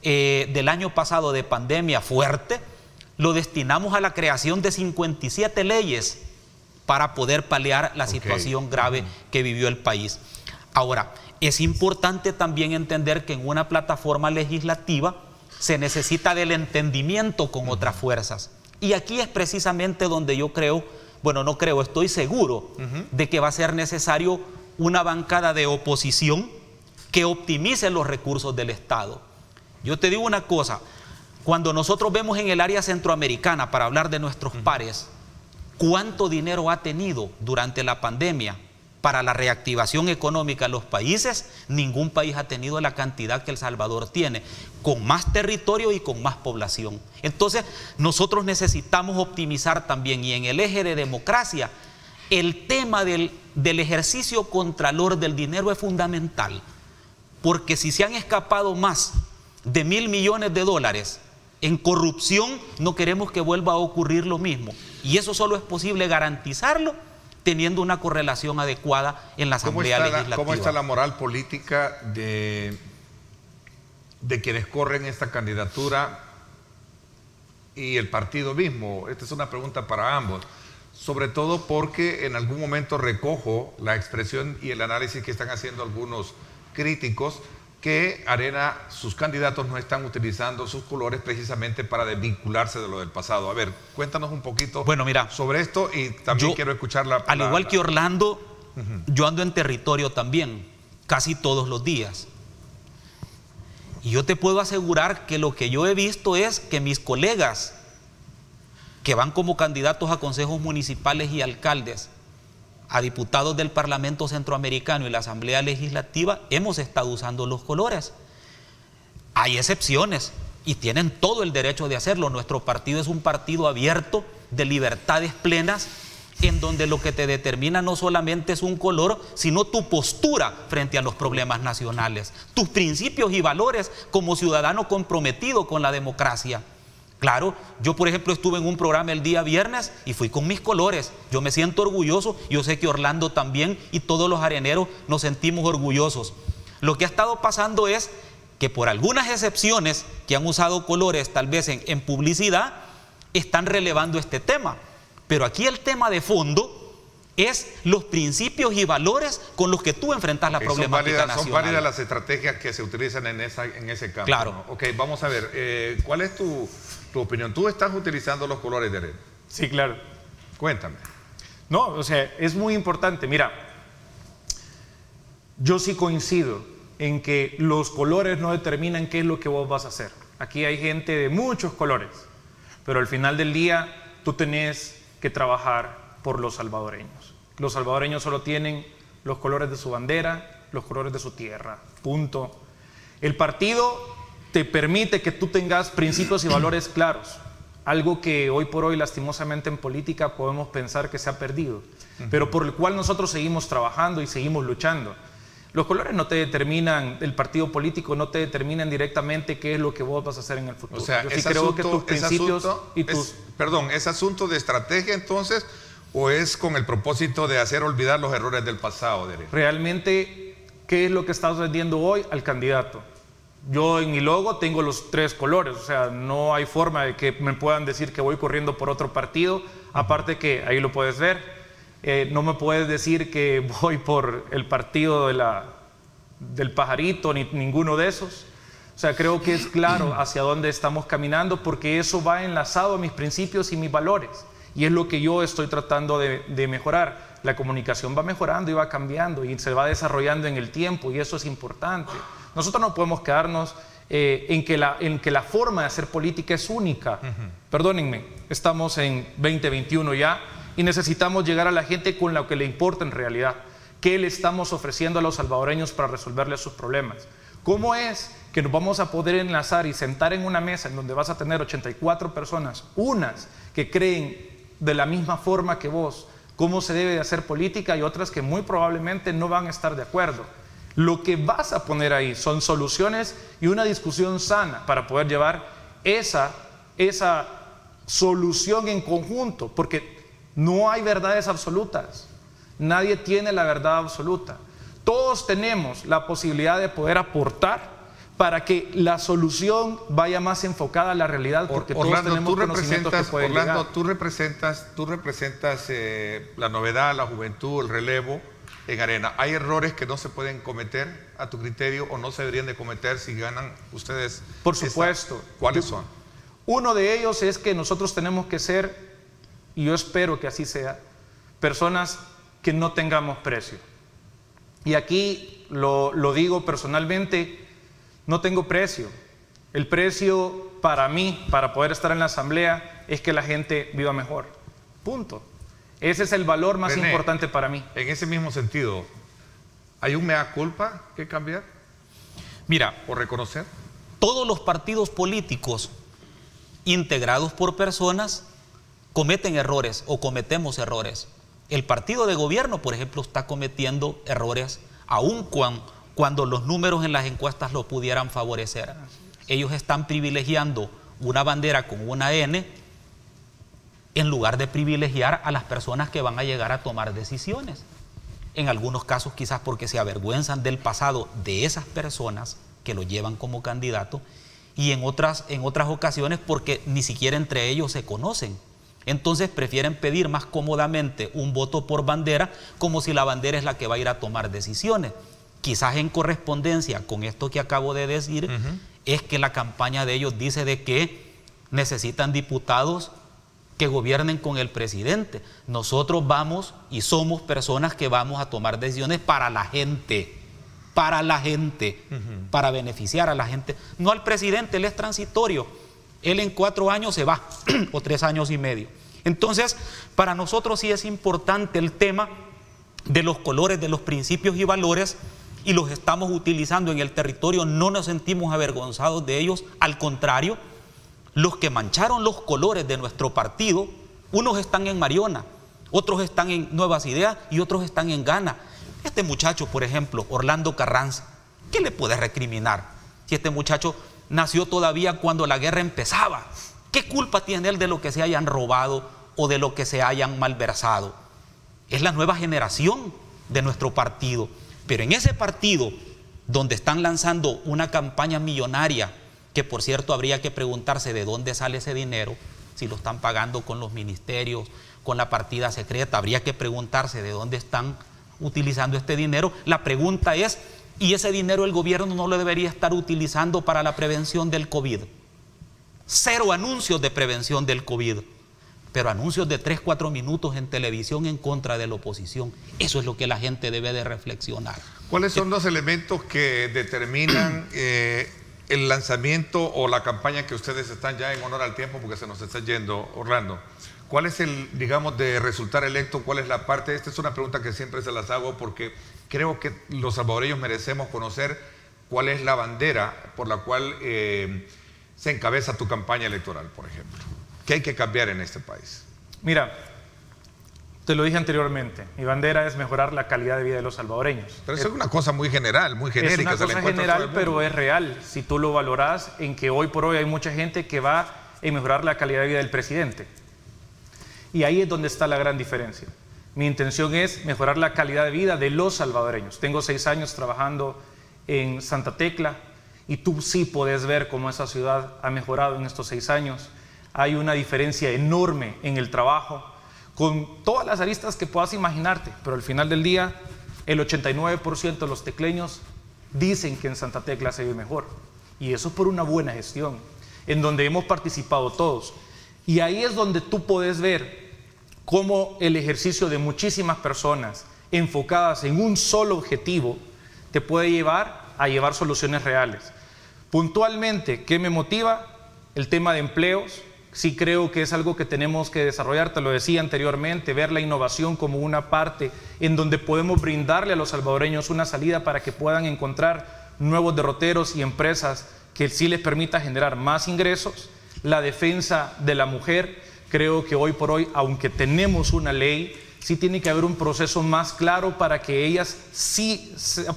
[SPEAKER 3] del año pasado de pandemia fuerte, lo destinamos a la creación de 57 leyes para poder paliar la situación grave que vivió el país. Ahora, es importante también entender que en una plataforma legislativa se necesita del entendimiento con otras fuerzas. Y aquí es precisamente donde yo creo, bueno, no creo, estoy seguro de que va a ser necesario una bancada de oposición que optimice los recursos del Estado. Yo te digo una cosa, cuando nosotros vemos en el área centroamericana, para hablar de nuestros pares, cuánto dinero ha tenido durante la pandemia para la reactivación económica de los países, ningún país ha tenido la cantidad que El Salvador tiene, con más territorio y con más población. Entonces, nosotros necesitamos optimizar también, y en el eje de democracia, el tema del ejercicio contralor del dinero es fundamental, porque si se han escapado más de $1.000 millones en corrupción, no queremos que vuelva a ocurrir lo mismo. Y eso solo es posible garantizarlo teniendo una correlación adecuada en la Asamblea Legislativa.
[SPEAKER 2] ¿Cómo está la moral política de quienes corren esta candidatura y el partido mismo? Esta es una pregunta para ambos. Sobre todo porque en algún momento recojo la expresión y el análisis que están haciendo algunos críticos, que Arena, sus candidatos no están utilizando sus colores precisamente para desvincularse de lo del pasado. A ver, cuéntanos un poquito sobre esto, y también quiero escuchar
[SPEAKER 3] al igual que Orlando, yo ando en territorio también, casi todos los días. Y yo te puedo asegurar que lo que yo he visto es que mis colegas que van como candidatos a consejos municipales y alcaldes, a diputados del Parlamento Centroamericano y la Asamblea Legislativa, hemos estado usando los colores. Hay excepciones y tienen todo el derecho de hacerlo. Nuestro partido es un partido abierto, de libertades plenas, en donde lo que te determina no solamente es un color, sino tu postura frente a los problemas nacionales, tus principios y valores como ciudadano comprometido con la democracia. Claro, yo por ejemplo estuve en un programa el día viernes y fui con mis colores. Yo me siento orgulloso, yo sé que Orlando también y todos los areneros nos sentimos orgullosos. Lo que ha estado pasando es que por algunas excepciones que han usado colores tal vez en publicidad, están relevando este tema. Pero aquí el tema de fondo es los principios y valores con los que tú enfrentas la problemática nacional.
[SPEAKER 2] Son válidas las estrategias que se utilizan en ese campo.
[SPEAKER 3] Claro.
[SPEAKER 2] ¿No? Ok, vamos a ver, ¿cuál es tu opinión? ¿Tú estás utilizando los colores de arena?
[SPEAKER 4] Sí, claro.
[SPEAKER 2] Cuéntame.
[SPEAKER 4] No, o sea, es muy importante. Mira, yo sí coincido en que los colores no determinan qué es lo que vos vas a hacer. Aquí hay gente de muchos colores, pero al final del día tú tenés que trabajar por los salvadoreños. Los salvadoreños solo tienen los colores de su bandera, los colores de su tierra, punto. El partido te permite que tú tengas principios y valores claros, algo que hoy por hoy lastimosamente en política podemos pensar que se ha perdido, pero por el cual nosotros seguimos trabajando y seguimos luchando. Los colores no te determinan, el partido político no te determinan directamente qué es lo que vos vas a hacer en el futuro.
[SPEAKER 2] O sea,
[SPEAKER 4] yo sí creo que tus principios y tus...
[SPEAKER 2] Perdón, ¿es asunto de estrategia entonces o es con el propósito de hacer olvidar los errores del pasado?
[SPEAKER 4] Realmente, ¿qué es lo que estás vendiendo hoy al candidato? Yo en mi logo tengo los 3 colores, o sea, no hay forma de que me puedan decir que voy corriendo por otro partido, aparte que ahí lo puedes ver, no me puedes decir que voy por el partido del pajarito ni ninguno de esos. O sea, creo que es claro hacia dónde estamos caminando porque eso va enlazado a mis principios y mis valores y es lo que yo estoy tratando de mejorar. La comunicación va mejorando y va cambiando y se va desarrollando en el tiempo y eso es importante. Nosotros no podemos quedarnos en que la forma de hacer política es única. Perdónenme, estamos en 2021 ya y necesitamos llegar a la gente con lo que le importa en realidad. ¿Qué le estamos ofreciendo a los salvadoreños para resolverles sus problemas? ¿Cómo es que nos vamos a poder enlazar y sentar en una mesa en donde vas a tener 84 personas, unas que creen de la misma forma que vos cómo se debe de hacer política y otras que muy probablemente no van a estar de acuerdo? Lo que vas a poner ahí son soluciones y una discusión sana para poder llevar esa solución en conjunto, porque no hay verdades absolutas. Nadie tiene la verdad absoluta. Todos tenemos la posibilidad de poder aportar para que la solución vaya más enfocada a la realidad, porque
[SPEAKER 2] Orlando,
[SPEAKER 4] todos tenemos conocimientos que pueden
[SPEAKER 2] Orlando,
[SPEAKER 4] llegar.
[SPEAKER 2] tú representas la novedad, la juventud, el relevo en Arena. ¿Hay errores que no se pueden cometer a tu criterio o no se deberían de cometer si ganan ustedes?
[SPEAKER 4] Por supuesto.
[SPEAKER 2] ¿Cuáles son?
[SPEAKER 4] Uno de ellos es que nosotros tenemos que ser, y yo espero que así sea, personas que no tengamos precio. Y aquí lo digo personalmente, no tengo precio. El precio para mí, para poder estar en la asamblea, es que la gente viva mejor. Punto. Ese es el valor más
[SPEAKER 2] René,
[SPEAKER 4] importante para mí.
[SPEAKER 2] En ese mismo sentido, ¿hay un mea culpa que cambiar
[SPEAKER 3] Mira,
[SPEAKER 2] o reconocer?
[SPEAKER 3] todos los partidos políticos integrados por personas cometen errores o cometemos errores. El partido de gobierno, por ejemplo, está cometiendo errores aun cuando los números en las encuestas lo pudieran favorecer. Ellos están privilegiando una bandera con una N en lugar de privilegiar a las personas que van a llegar a tomar decisiones. En algunos casos quizás porque se avergüenzan del pasado de esas personas que lo llevan como candidato y en otras ocasiones porque ni siquiera entre ellos se conocen. Entonces prefieren pedir más cómodamente un voto por bandera como si la bandera es la que va a ir a tomar decisiones. Quizás en correspondencia con esto que acabo de decir, es que la campaña de ellos dice de que necesitan diputados que gobiernen con el presidente. Nosotros vamos y somos personas que vamos a tomar decisiones para la gente. para la gente, para beneficiar a la gente. No al presidente, él es transitorio. Él en 4 años se va, o 3 años y medio. Entonces, para nosotros sí es importante el tema de los colores, de los principios y valores, y los estamos utilizando en el territorio. No nos sentimos avergonzados de ellos, al contrario, los que mancharon los colores de nuestro partido, unos están en Mariona, otros están en Nuevas Ideas y otros están en Ghana. Este muchacho, por ejemplo, Orlando Carranza, ¿qué le puede recriminar? Si este muchacho nació todavía cuando la guerra empezaba, ¿qué culpa tiene él de lo que se hayan robado o de lo que se hayan malversado? Es la nueva generación de nuestro partido. Pero en ese partido, donde están lanzando una campaña millonaria, que por cierto habría que preguntarse de dónde sale ese dinero, si lo están pagando con los ministerios, con la partida secreta, habría que preguntarse de dónde están utilizando este dinero. La pregunta es, ¿y ese dinero el gobierno no lo debería estar utilizando para la prevención del COVID? 0 anuncios de prevención del COVID, pero anuncios de 3-4 minutos en televisión en contra de la oposición. Eso es lo que la gente debe de reflexionar.
[SPEAKER 2] ¿Cuáles son los elementos que determinan el lanzamiento o la campaña que ustedes están ya en honor al tiempo, porque se nos está yendo, Orlando? ¿Cuál es el, digamos, de resultar electo? ¿Cuál es la parte? Esta es una pregunta que siempre se las hago porque creo que los salvadoreños merecemos conocer cuál es la bandera por la cual se encabeza tu campaña electoral, por ejemplo. ¿Qué hay que cambiar en este país?
[SPEAKER 4] Mira, te lo dije anteriormente, mi bandera es mejorar la calidad de vida de los salvadoreños.
[SPEAKER 2] Pero eso es una cosa muy general, muy genérica.
[SPEAKER 4] Es una cosa general, pero es real. Si tú lo valoras, en que hoy por hoy hay mucha gente que va a mejorar la calidad de vida del presidente. Y ahí es donde está la gran diferencia. Mi intención es mejorar la calidad de vida de los salvadoreños. Tengo 6 años trabajando en Santa Tecla y tú sí puedes ver cómo esa ciudad ha mejorado en estos 6 años. Hay una diferencia enorme en el trabajo, con todas las aristas que puedas imaginarte, pero al final del día, el 89% de los tecleños dicen que en Santa Tecla se vive mejor. Y eso es por una buena gestión, en donde hemos participado todos. Y ahí es donde tú puedes ver cómo el ejercicio de muchísimas personas enfocadas en un solo objetivo te puede llevar a llevar soluciones reales. Puntualmente, ¿qué me motiva? El tema de empleos. Sí creo que es algo que tenemos que desarrollar, te lo decía anteriormente, ver la innovación como una parte en donde podemos brindarle a los salvadoreños una salida para que puedan encontrar nuevos derroteros y empresas que sí les permita generar más ingresos. La defensa de la mujer, creo que hoy por hoy, aunque tenemos una ley, sí tiene que haber un proceso más claro para que ellas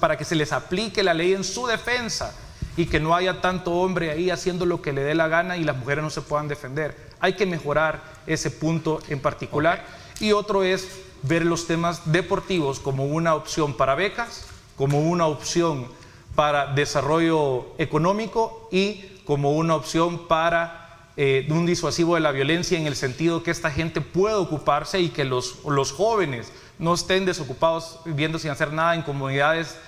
[SPEAKER 4] para que se les aplique la ley en su defensa y que no haya tanto hombre ahí haciendo lo que le dé la gana y las mujeres no se puedan defender. Hay que mejorar ese punto en particular. Y otro es ver los temas deportivos como una opción para becas, como una opción para desarrollo económico y como una opción para un disuasivo de la violencia, en el sentido que esta gente pueda ocuparse y que los jóvenes no estén desocupados viviendo sin hacer nada en comunidades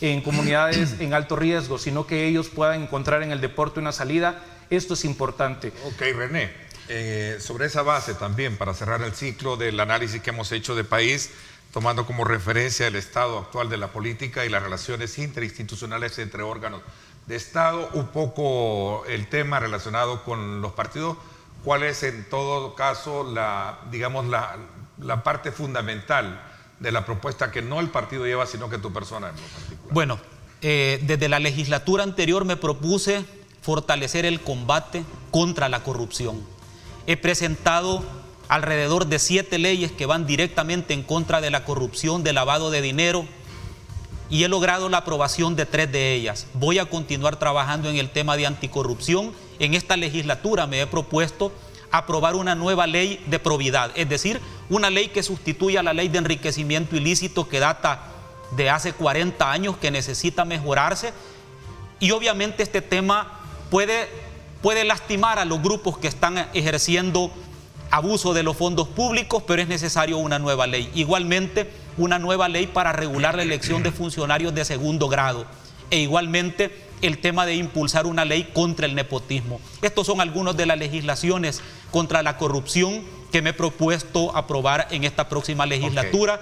[SPEAKER 4] en alto riesgo, sino que ellos puedan encontrar en el deporte una salida. Esto es importante.
[SPEAKER 2] Ok, René, sobre esa base también, para cerrar el ciclo del análisis que hemos hecho de país, tomando como referencia el estado actual de la política y las relaciones interinstitucionales entre órganos de Estado, un poco el tema relacionado con los partidos, ¿cuál es en todo caso la parte fundamental de la propuesta que no el partido lleva, sino que tu persona en lo particular?
[SPEAKER 3] Bueno, desde la legislatura anterior me propuse fortalecer el combate contra la corrupción. He presentado alrededor de 7 leyes que van directamente en contra de la corrupción, de lavado de dinero, y he logrado la aprobación de 3 de ellas. Voy a continuar trabajando en el tema de anticorrupción. En esta legislatura me he propuesto aprobar una nueva ley de probidad, es decir, una ley que sustituya a la ley de enriquecimiento ilícito que data de hace 40 años, que necesita mejorarse. Y obviamente este tema puede lastimar a los grupos que están ejerciendo abuso de los fondos públicos, pero es necesario una nueva ley. Igualmente, una nueva ley para regular la elección de funcionarios de segundo grado. E igualmente, el tema de impulsar una ley contra el nepotismo. Estos son algunos de las legislaciones contra la corrupción que me he propuesto aprobar en esta próxima legislatura.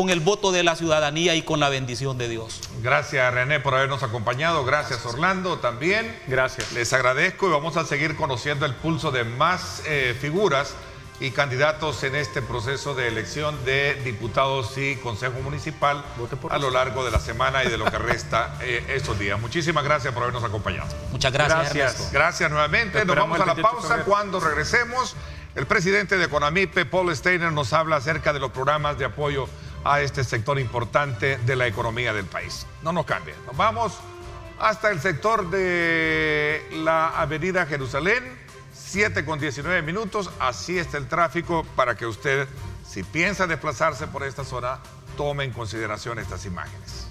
[SPEAKER 3] con el voto de la ciudadanía y con la bendición de Dios.
[SPEAKER 2] Gracias, René, por habernos acompañado. Gracias, Orlando, también.
[SPEAKER 4] Gracias.
[SPEAKER 2] Les agradezco y vamos a seguir conociendo el pulso de más figuras y candidatos en este proceso de elección de diputados y consejo municipal a lo largo de la semana y de lo que resta estos días. Muchísimas gracias por habernos acompañado.
[SPEAKER 3] Muchas gracias, Ernesto.
[SPEAKER 2] Gracias nuevamente. Nos vamos a la pausa. Cuando regresemos, el presidente de Conamipe, Paul Steiner, nos habla acerca de los programas de apoyo a este sector importante de la economía del país. No nos cambien. Nos vamos hasta el sector de la Avenida Jerusalén. 7:19. Así está el tráfico para que usted, si piensa desplazarse por esta zona, tome en consideración estas imágenes.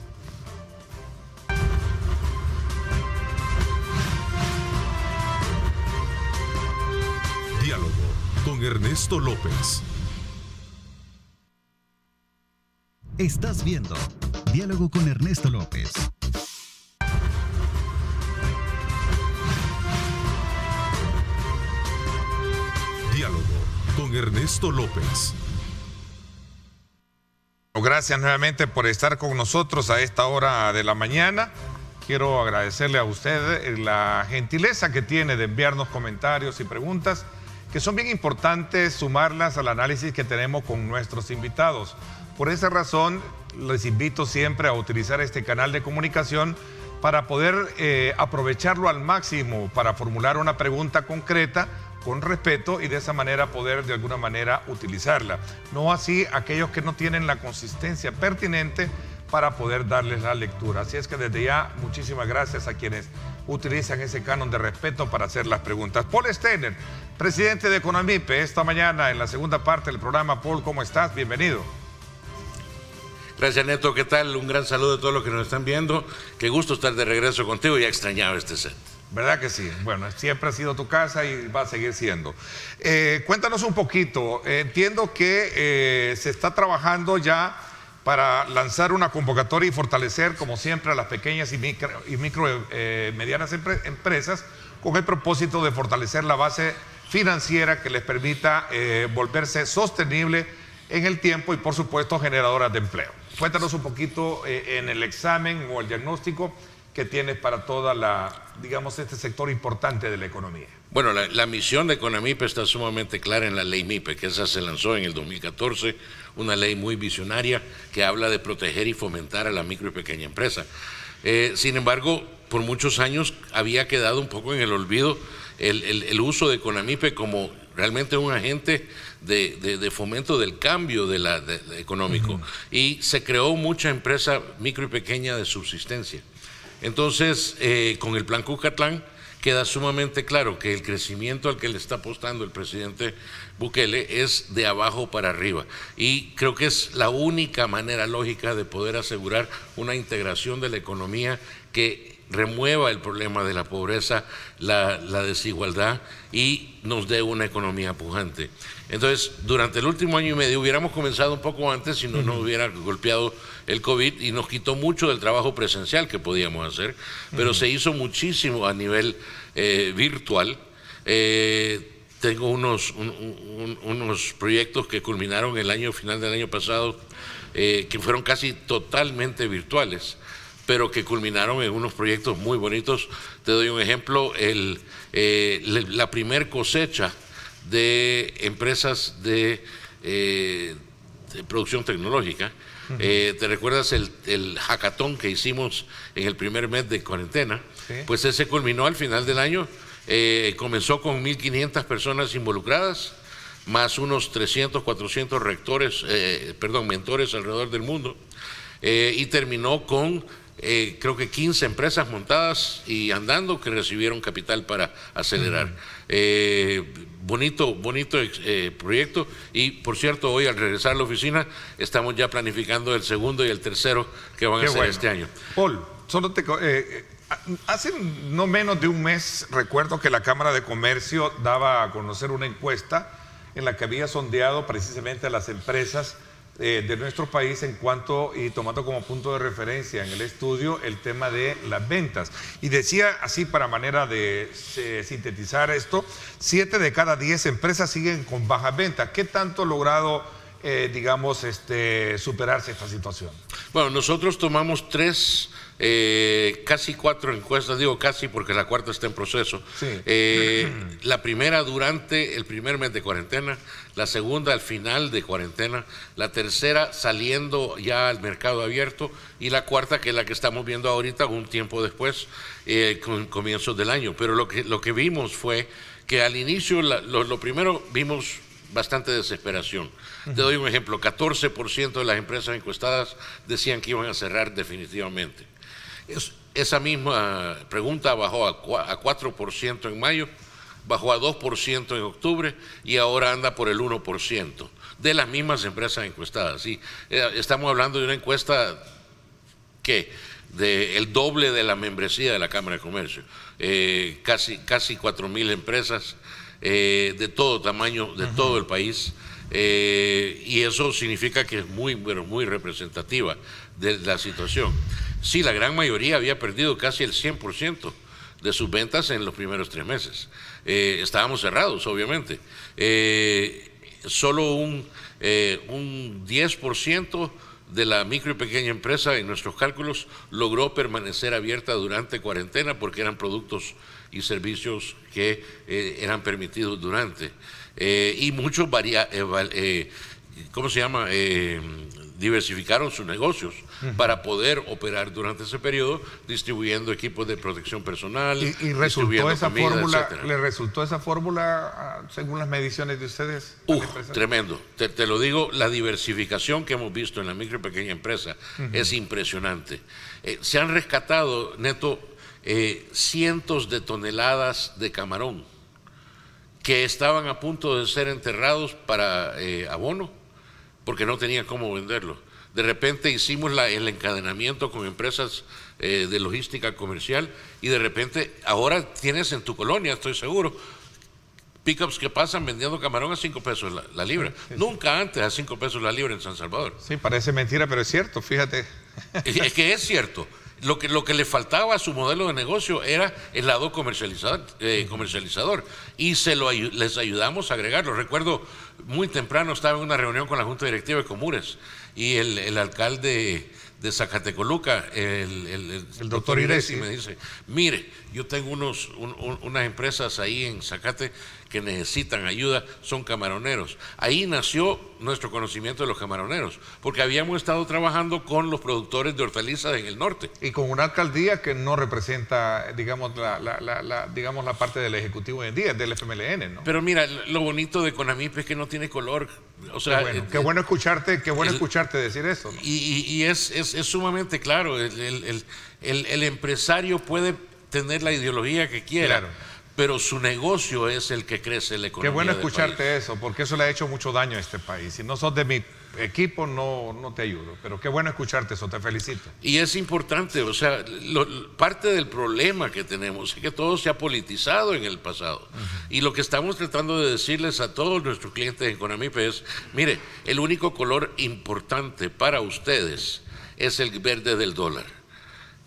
[SPEAKER 1] Diálogo con Ernesto López.
[SPEAKER 5] Estás viendo Diálogo con Ernesto López.
[SPEAKER 1] Diálogo con Ernesto López.
[SPEAKER 2] Gracias nuevamente por estar con nosotros a esta hora de la mañana. Quiero agradecerle a usted la gentileza que tiene de enviarnos comentarios y preguntas que son bien importantes sumarlas al análisis que tenemos con nuestros invitados. Por esa razón, les invito siempre a utilizar este canal de comunicación para poder aprovecharlo al máximo para formular una pregunta concreta con respeto y de esa manera poder de alguna manera utilizarla. No así aquellos que no tienen la consistencia pertinente para poder darles la lectura. Así es que desde ya, muchísimas gracias a quienes utilizan ese canon de respeto para hacer las preguntas. Paul Steiner, presidente de Conamipe, esta mañana en la segunda parte del programa. Paul, ¿cómo estás? Bienvenido.
[SPEAKER 6] Gracias, Neto. ¿Qué tal? Un gran saludo a todos los que nos están viendo. Qué gusto estar de regreso contigo. Ya extrañaba este set.
[SPEAKER 2] ¿Verdad que sí? Bueno, siempre ha sido tu casa y va a seguir siendo. Cuéntanos un poquito. Entiendo que se está trabajando ya para lanzar una convocatoria y fortalecer, como siempre, a las pequeñas y medianas empresas con el propósito de fortalecer la base financiera que les permita volverse sostenible en el tiempo y, por supuesto, generadoras de empleo. Cuéntanos un poquito en el examen o el diagnóstico que tienes para toda este sector importante de la economía.
[SPEAKER 6] Bueno, la misión de Conamipe está sumamente clara en la ley MIPE, que esa se lanzó en el 2014, una ley muy visionaria que habla de proteger y fomentar a la micro y pequeña empresa. Sin embargo, por muchos años había quedado un poco en el olvido el uso de Conamipe como realmente un agente de fomento del cambio económico. Y se creó mucha empresa micro y pequeña de subsistencia. Entonces, con el plan Cucatlán queda sumamente claro que el crecimiento al que le está apostando el presidente Bukele es de abajo para arriba. Y creo que es la única manera lógica de poder asegurar una integración de la economía que remueva el problema de la pobreza, la desigualdad y nos dé una economía pujante. Entonces, durante el último año y medio hubiéramos comenzado un poco antes si no nos hubiera golpeado el COVID y nos quitó mucho del trabajo presencial que podíamos hacer, pero se hizo muchísimo a nivel virtual. Tengo unos proyectos que culminaron el final del año pasado, que fueron casi totalmente virtuales, pero que culminaron en unos proyectos muy bonitos. Te doy un ejemplo, la primer cosecha de empresas de producción tecnológica. ¿Te recuerdas el hackathon que hicimos en el primer mes de cuarentena? Sí. Pues ese culminó al final del año, comenzó con 1.500 personas involucradas, más unos 300, 400 mentores alrededor del mundo, y terminó con creo que 15 empresas montadas y andando que recibieron capital para acelerar. Bonito proyecto. Y por cierto, hoy al regresar a la oficina estamos ya planificando el segundo y el tercero que van a ser este año.
[SPEAKER 2] Paul, solo hace no menos de un mes recuerdo que la Cámara de Comercio daba a conocer una encuesta en la que había sondeado precisamente a las empresas de nuestro país en cuanto, y tomando como punto de referencia en el estudio, el tema de las ventas. Y decía así, para manera de sintetizar esto, 7 de cada 10 empresas siguen con bajas ventas. ¿Qué tanto ha logrado digamos, superarse esta situación?
[SPEAKER 6] Bueno, nosotros tomamos casi 4 encuestas, digo casi porque la cuarta está en proceso.
[SPEAKER 2] Sí.
[SPEAKER 6] La primera durante el primer mes de cuarentena, la segunda al final de cuarentena, la tercera saliendo ya al mercado abierto y la cuarta, que es la que estamos viendo ahorita, un tiempo después, con comienzos del año. Pero lo que vimos fue que al inicio, lo primero, vimos bastante desesperación. Te doy un ejemplo, 14% de las empresas encuestadas decían que iban a cerrar definitivamente. Esa misma pregunta bajó a 4% en mayo, bajó a 2% en octubre y ahora anda por el 1% de las mismas empresas encuestadas. Sí, estamos hablando de una encuesta que el doble de la membresía de la Cámara de Comercio, casi 4.000 empresas de todo tamaño, de todo el país, y eso significa que es muy representativa de la situación. Sí, la gran mayoría había perdido casi el 100% de sus ventas en los primeros 3 meses. Estábamos cerrados, obviamente. Solo un 10% de la micro y pequeña empresa en nuestros cálculos logró permanecer abierta durante cuarentena porque eran productos y servicios que eran permitidos durante. Y muchos diversificaron sus negocios para poder operar durante ese periodo, distribuyendo equipos de protección personal.
[SPEAKER 2] ¿Y resultó esa
[SPEAKER 6] comida,
[SPEAKER 2] fórmula?
[SPEAKER 6] etcétera.
[SPEAKER 2] ¿Le resultó esa fórmula según las mediciones de ustedes?
[SPEAKER 6] Tremendo. Te lo digo, la diversificación que hemos visto en la micro y pequeña empresa es impresionante. Se han rescatado, Neto, cientos de toneladas de camarón que estaban a punto de ser enterrados para abono porque no tenían cómo venderlo. De repente hicimos el encadenamiento con empresas de logística comercial y de repente ahora tienes en tu colonia, estoy seguro, pickups que pasan vendiendo camarón a 5 pesos la libra. Sí. Nunca antes a 5 pesos la libra en San Salvador.
[SPEAKER 2] Sí, parece mentira, pero es cierto, fíjate.
[SPEAKER 6] Es que es cierto. Lo que le faltaba a su modelo de negocio era el lado comercializador y les ayudamos a agregarlo. Recuerdo muy temprano estaba en una reunión con la Junta Directiva de Comures y el alcalde de Zacatecoluca, el doctor Iresi, me dice: mire, yo tengo unas empresas ahí en Zacate que necesitan ayuda, son camaroneros. Ahí nació nuestro conocimiento de los camaroneros, porque habíamos estado trabajando con los productores de hortalizas en el norte.
[SPEAKER 2] Y con una alcaldía que no representa, digamos, la parte del Ejecutivo hoy en día, del FMLN, ¿no?
[SPEAKER 6] Pero mira, lo bonito de CONAMIPE es que no tiene color. O sea,
[SPEAKER 2] qué bueno escucharte decir eso, ¿no?
[SPEAKER 6] Y es sumamente claro, el empresario puede tener la ideología que quiera, claro, pero su negocio es el que crece la economía.
[SPEAKER 2] Qué bueno escucharte eso, porque eso le ha hecho mucho daño a este país. Si no sos de mi equipo, no te ayudo, pero qué bueno escucharte eso, te felicito.
[SPEAKER 6] Y es importante, o sea, parte del problema que tenemos es que todo se ha politizado en el pasado. Y lo que estamos tratando de decirles a todos nuestros clientes en CONAMIPE es: mire, el único color importante para ustedes es el verde del dólar.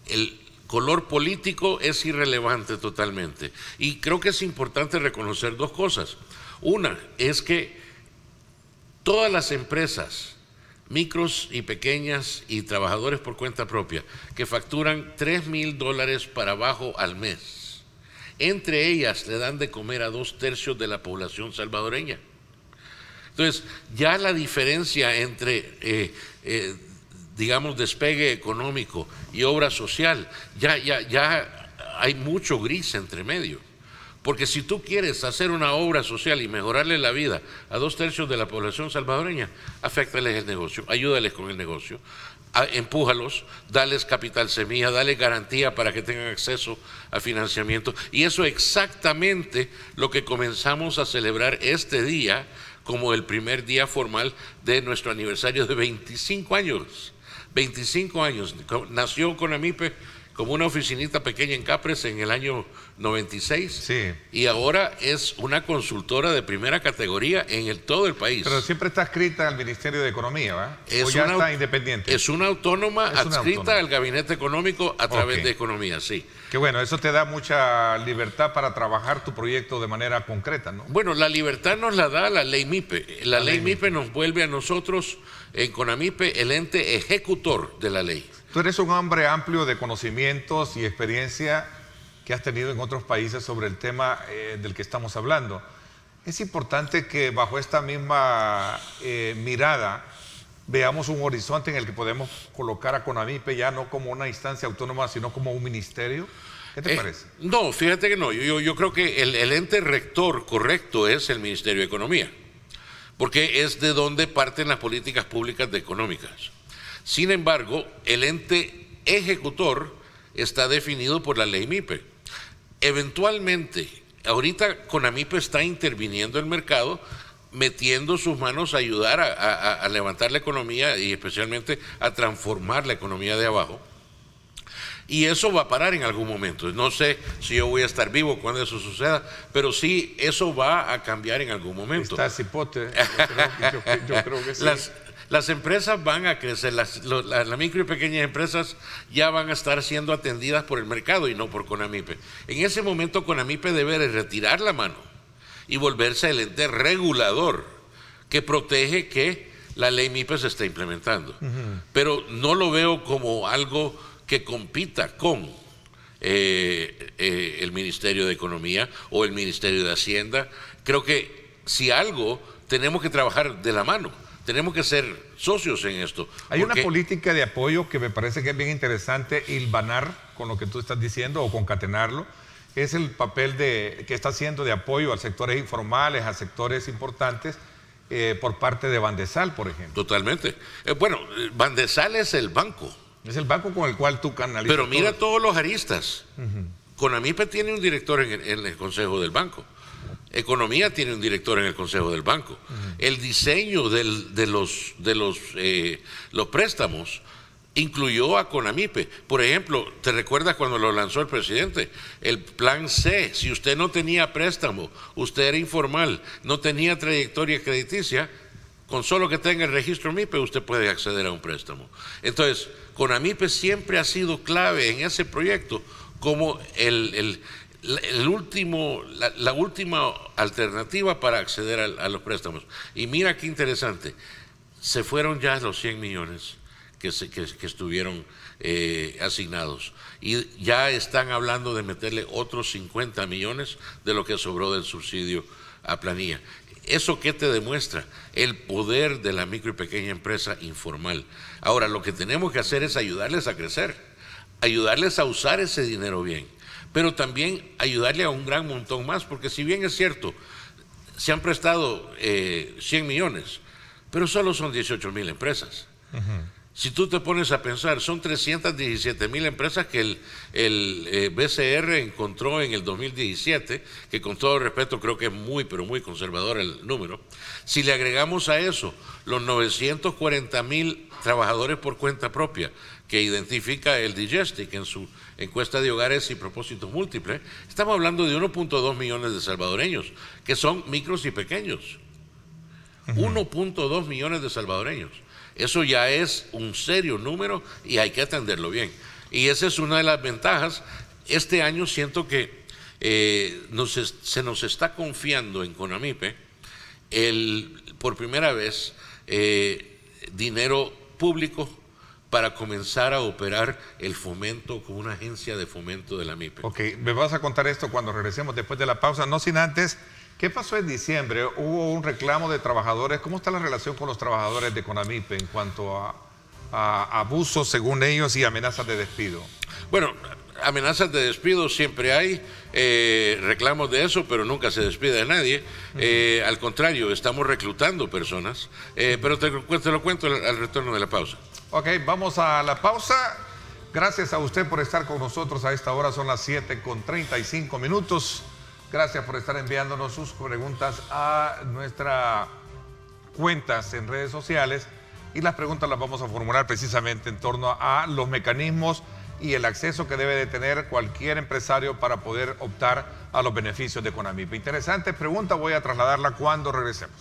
[SPEAKER 6] El color político es irrelevante totalmente. Y creo que es importante reconocer 2 cosas. Una es que todas las empresas, micros y pequeñas y trabajadores por cuenta propia, que facturan $3,000 para abajo al mes, entre ellas le dan de comer a 2/3 de la población salvadoreña. Entonces, ya la diferencia entre digamos, despegue económico y obra social, ya hay mucho gris entre medio. Porque si tú quieres hacer una obra social y mejorarle la vida a 2/3 de la población salvadoreña, aféctales el negocio, ayúdales con el negocio, empújalos, dales capital semilla, dale garantía para que tengan acceso a financiamiento. Y eso es exactamente lo que comenzamos a celebrar este día como el primer día formal de nuestro aniversario de 25 años. 25 años. Nació CONAMIPE como una oficinita pequeña en Capres en el año 96.
[SPEAKER 2] Sí.
[SPEAKER 6] Y ahora es una consultora de primera categoría en todo el país.
[SPEAKER 2] Pero siempre está adscrita al Ministerio de Economía, ¿verdad? ¿O ya está independiente?
[SPEAKER 6] Es una autónoma adscrita al Gabinete Económico a través de Economía, sí.
[SPEAKER 2] Que bueno, eso te da mucha libertad para trabajar tu proyecto de manera concreta, ¿no?
[SPEAKER 6] Bueno, la libertad nos la da la ley MIPE. La ley MIPE nos vuelve a nosotros, en CONAMIPE, el ente ejecutor de la ley.
[SPEAKER 2] Tú eres un hombre amplio de conocimientos y experiencia que has tenido en otros países sobre el tema del que estamos hablando. Es importante que bajo esta misma mirada veamos un horizonte en el que podemos colocar a CONAMIPE ya no como una instancia autónoma, sino como un ministerio. ¿Qué te parece?
[SPEAKER 6] No, fíjate que no. Yo creo que el ente rector correcto es el Ministerio de Economía, porque es de donde parten las políticas públicas económicas. Sin embargo, el ente ejecutor está definido por la ley MIPE. Eventualmente, ahorita CONAMIPE está interviniendo en el mercado, metiendo sus manos a ayudar a levantar la economía y especialmente a transformar la economía de abajo. Y eso va a parar en algún momento. No sé si yo voy a estar vivo cuando eso suceda, pero sí, eso va a cambiar en algún momento.
[SPEAKER 2] Está cipote. Yo creo que sí.
[SPEAKER 6] Las empresas van a crecer, las micro y pequeñas empresas ya van a estar siendo atendidas por el mercado y no por CONAMIPE. En ese momento CONAMIPE debe retirar la mano y volverse el ente regulador que protege que la ley MIPE se está implementando. Pero no lo veo como algo que compita con el Ministerio de Economía o el Ministerio de Hacienda. Creo que si algo, tenemos que trabajar de la mano. Tenemos que ser socios en esto.
[SPEAKER 2] Hay una política de apoyo que me parece que es bien interesante hilvanar con lo que tú estás diciendo o concatenarlo. Es el papel que está haciendo de apoyo a sectores informales, a sectores importantes, por parte de Bandesal, por ejemplo.
[SPEAKER 6] Totalmente. Bueno, Bandesal es el banco.
[SPEAKER 2] Es el banco con el cual tú canalizas.
[SPEAKER 6] Pero mira todos los aristas. CONAMIPE tiene un director en el Consejo del Banco. Economía tiene un director en el Consejo del Banco. El diseño de los préstamos incluyó a CONAMIPE. Por ejemplo, ¿te recuerdas cuando lo lanzó el presidente? El plan C, si usted no tenía préstamo, usted era informal, no tenía trayectoria crediticia, con solo que tenga el registro MIPE usted puede acceder a un préstamo. Entonces, CONAMIPE siempre ha sido clave en ese proyecto como la última alternativa para acceder a los préstamos. Y mira qué interesante, se fueron ya los 100 millones que estuvieron asignados y ya están hablando de meterle otros 50 millones de lo que sobró del subsidio a planilla. ¿Eso qué te demuestra? El poder de la micro y pequeña empresa informal. Ahora, lo que tenemos que hacer es ayudarles a crecer, ayudarles a usar ese dinero bien, pero también ayudarle a un gran montón más, porque si bien es cierto, se han prestado 100 millones, pero solo son 18,000 empresas. Si tú te pones a pensar, son 317,000 empresas que el BCR encontró en el 2017, que con todo respeto creo que es muy, pero muy conservador el número. Si le agregamos a eso los 940,000 trabajadores por cuenta propia que identifica el Digestic en su encuesta de hogares y propósitos múltiples, estamos hablando de 1.2 millones de salvadoreños, que son micros y pequeños. 1.2 millones de salvadoreños. Eso ya es un serio número y hay que atenderlo bien. Y esa es una de las ventajas. Este año siento que se nos está confiando en CONAMIPE por primera vez dinero público para comenzar a operar el fomento como una agencia de fomento de la MIPE.
[SPEAKER 2] Ok, me vas a contar esto cuando regresemos después de la pausa, no sin antes. ¿Qué pasó en diciembre? Hubo un reclamo de trabajadores. ¿Cómo está la relación con los trabajadores de CONAMIPE en cuanto a abusos, según ellos, y amenazas de despido?
[SPEAKER 6] Bueno, amenazas de despido siempre hay, reclamos de eso, pero nunca se despide a nadie. Al contrario, estamos reclutando personas, pero te lo cuento al retorno de la pausa.
[SPEAKER 2] Ok, vamos a la pausa. Gracias a usted por estar con nosotros a esta hora, son las 7:35. Gracias por estar enviándonos sus preguntas a nuestras cuentas en redes sociales y las preguntas las vamos a formular precisamente en torno a los mecanismos y el acceso que debe de tener cualquier empresario para poder optar a los beneficios de CONAMIPE. Interesante pregunta, voy a trasladarla cuando regresemos.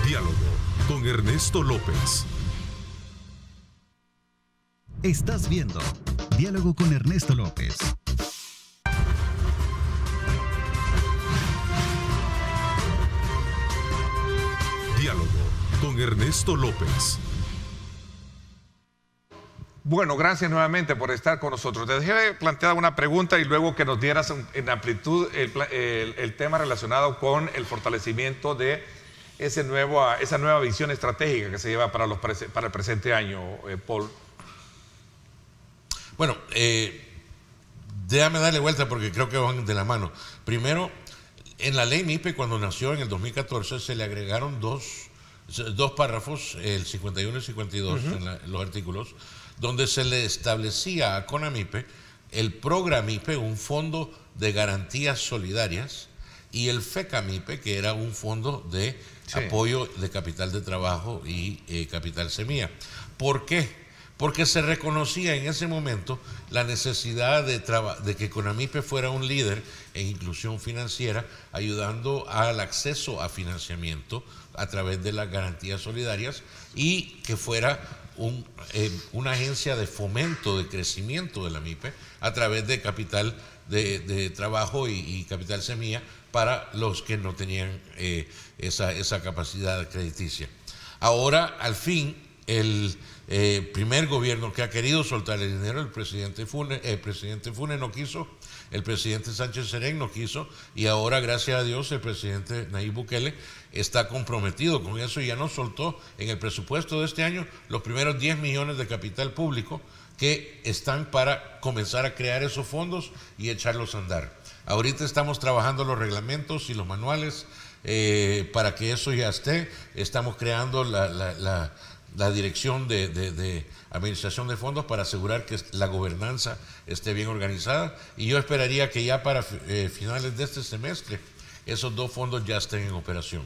[SPEAKER 1] Diálogo con Ernesto López.
[SPEAKER 5] Estás viendo Diálogo con Ernesto López.
[SPEAKER 1] Diálogo con Ernesto López.
[SPEAKER 2] Bueno, gracias nuevamente por estar con nosotros. Te dejé planteada una pregunta y luego que nos dieras en amplitud el tema relacionado con el fortalecimiento de esa nueva visión estratégica que se lleva para el presente año, Paul.
[SPEAKER 6] Bueno, déjame darle vuelta porque creo que van de la mano. Primero, en la ley MIPE, cuando nació en el 2014, se le agregaron dos párrafos, el 51 y 52, en los artículos, donde se le establecía a CONAMIPE el PROGRAMIPE, un fondo de garantías solidarias, y el FECAMIPE, que era un fondo de apoyo de capital de trabajo y capital semilla. ¿Por qué? Porque se reconocía en ese momento la necesidad de que CONAMIPE fuera un líder en inclusión financiera, ayudando al acceso a financiamiento a través de las garantías solidarias y que fuera una agencia de fomento, de crecimiento de la MIPE a través de capital de trabajo y capital semilla para los que no tenían esa capacidad crediticia. Ahora, al fin, el primer gobierno que ha querido soltar el dinero, el presidente Funes no quiso, el presidente Sánchez Serén no quiso, y ahora, gracias a Dios, el presidente Nayib Bukele está comprometido con eso y ya nos soltó en el presupuesto de este año los primeros 10 millones de capital público que están para comenzar a crear esos fondos y echarlos a andar. Ahorita estamos trabajando los reglamentos y los manuales para que eso ya esté. Estamos creando la dirección de administración de fondos para asegurar que la gobernanza esté bien organizada, y yo esperaría que ya para finales de este semestre esos dos fondos ya estén en operación.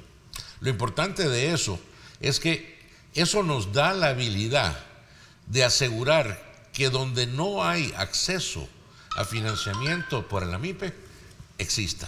[SPEAKER 6] Lo importante de eso es que eso nos da la habilidad de asegurar que donde no hay acceso a financiamiento por la MIPE, exista.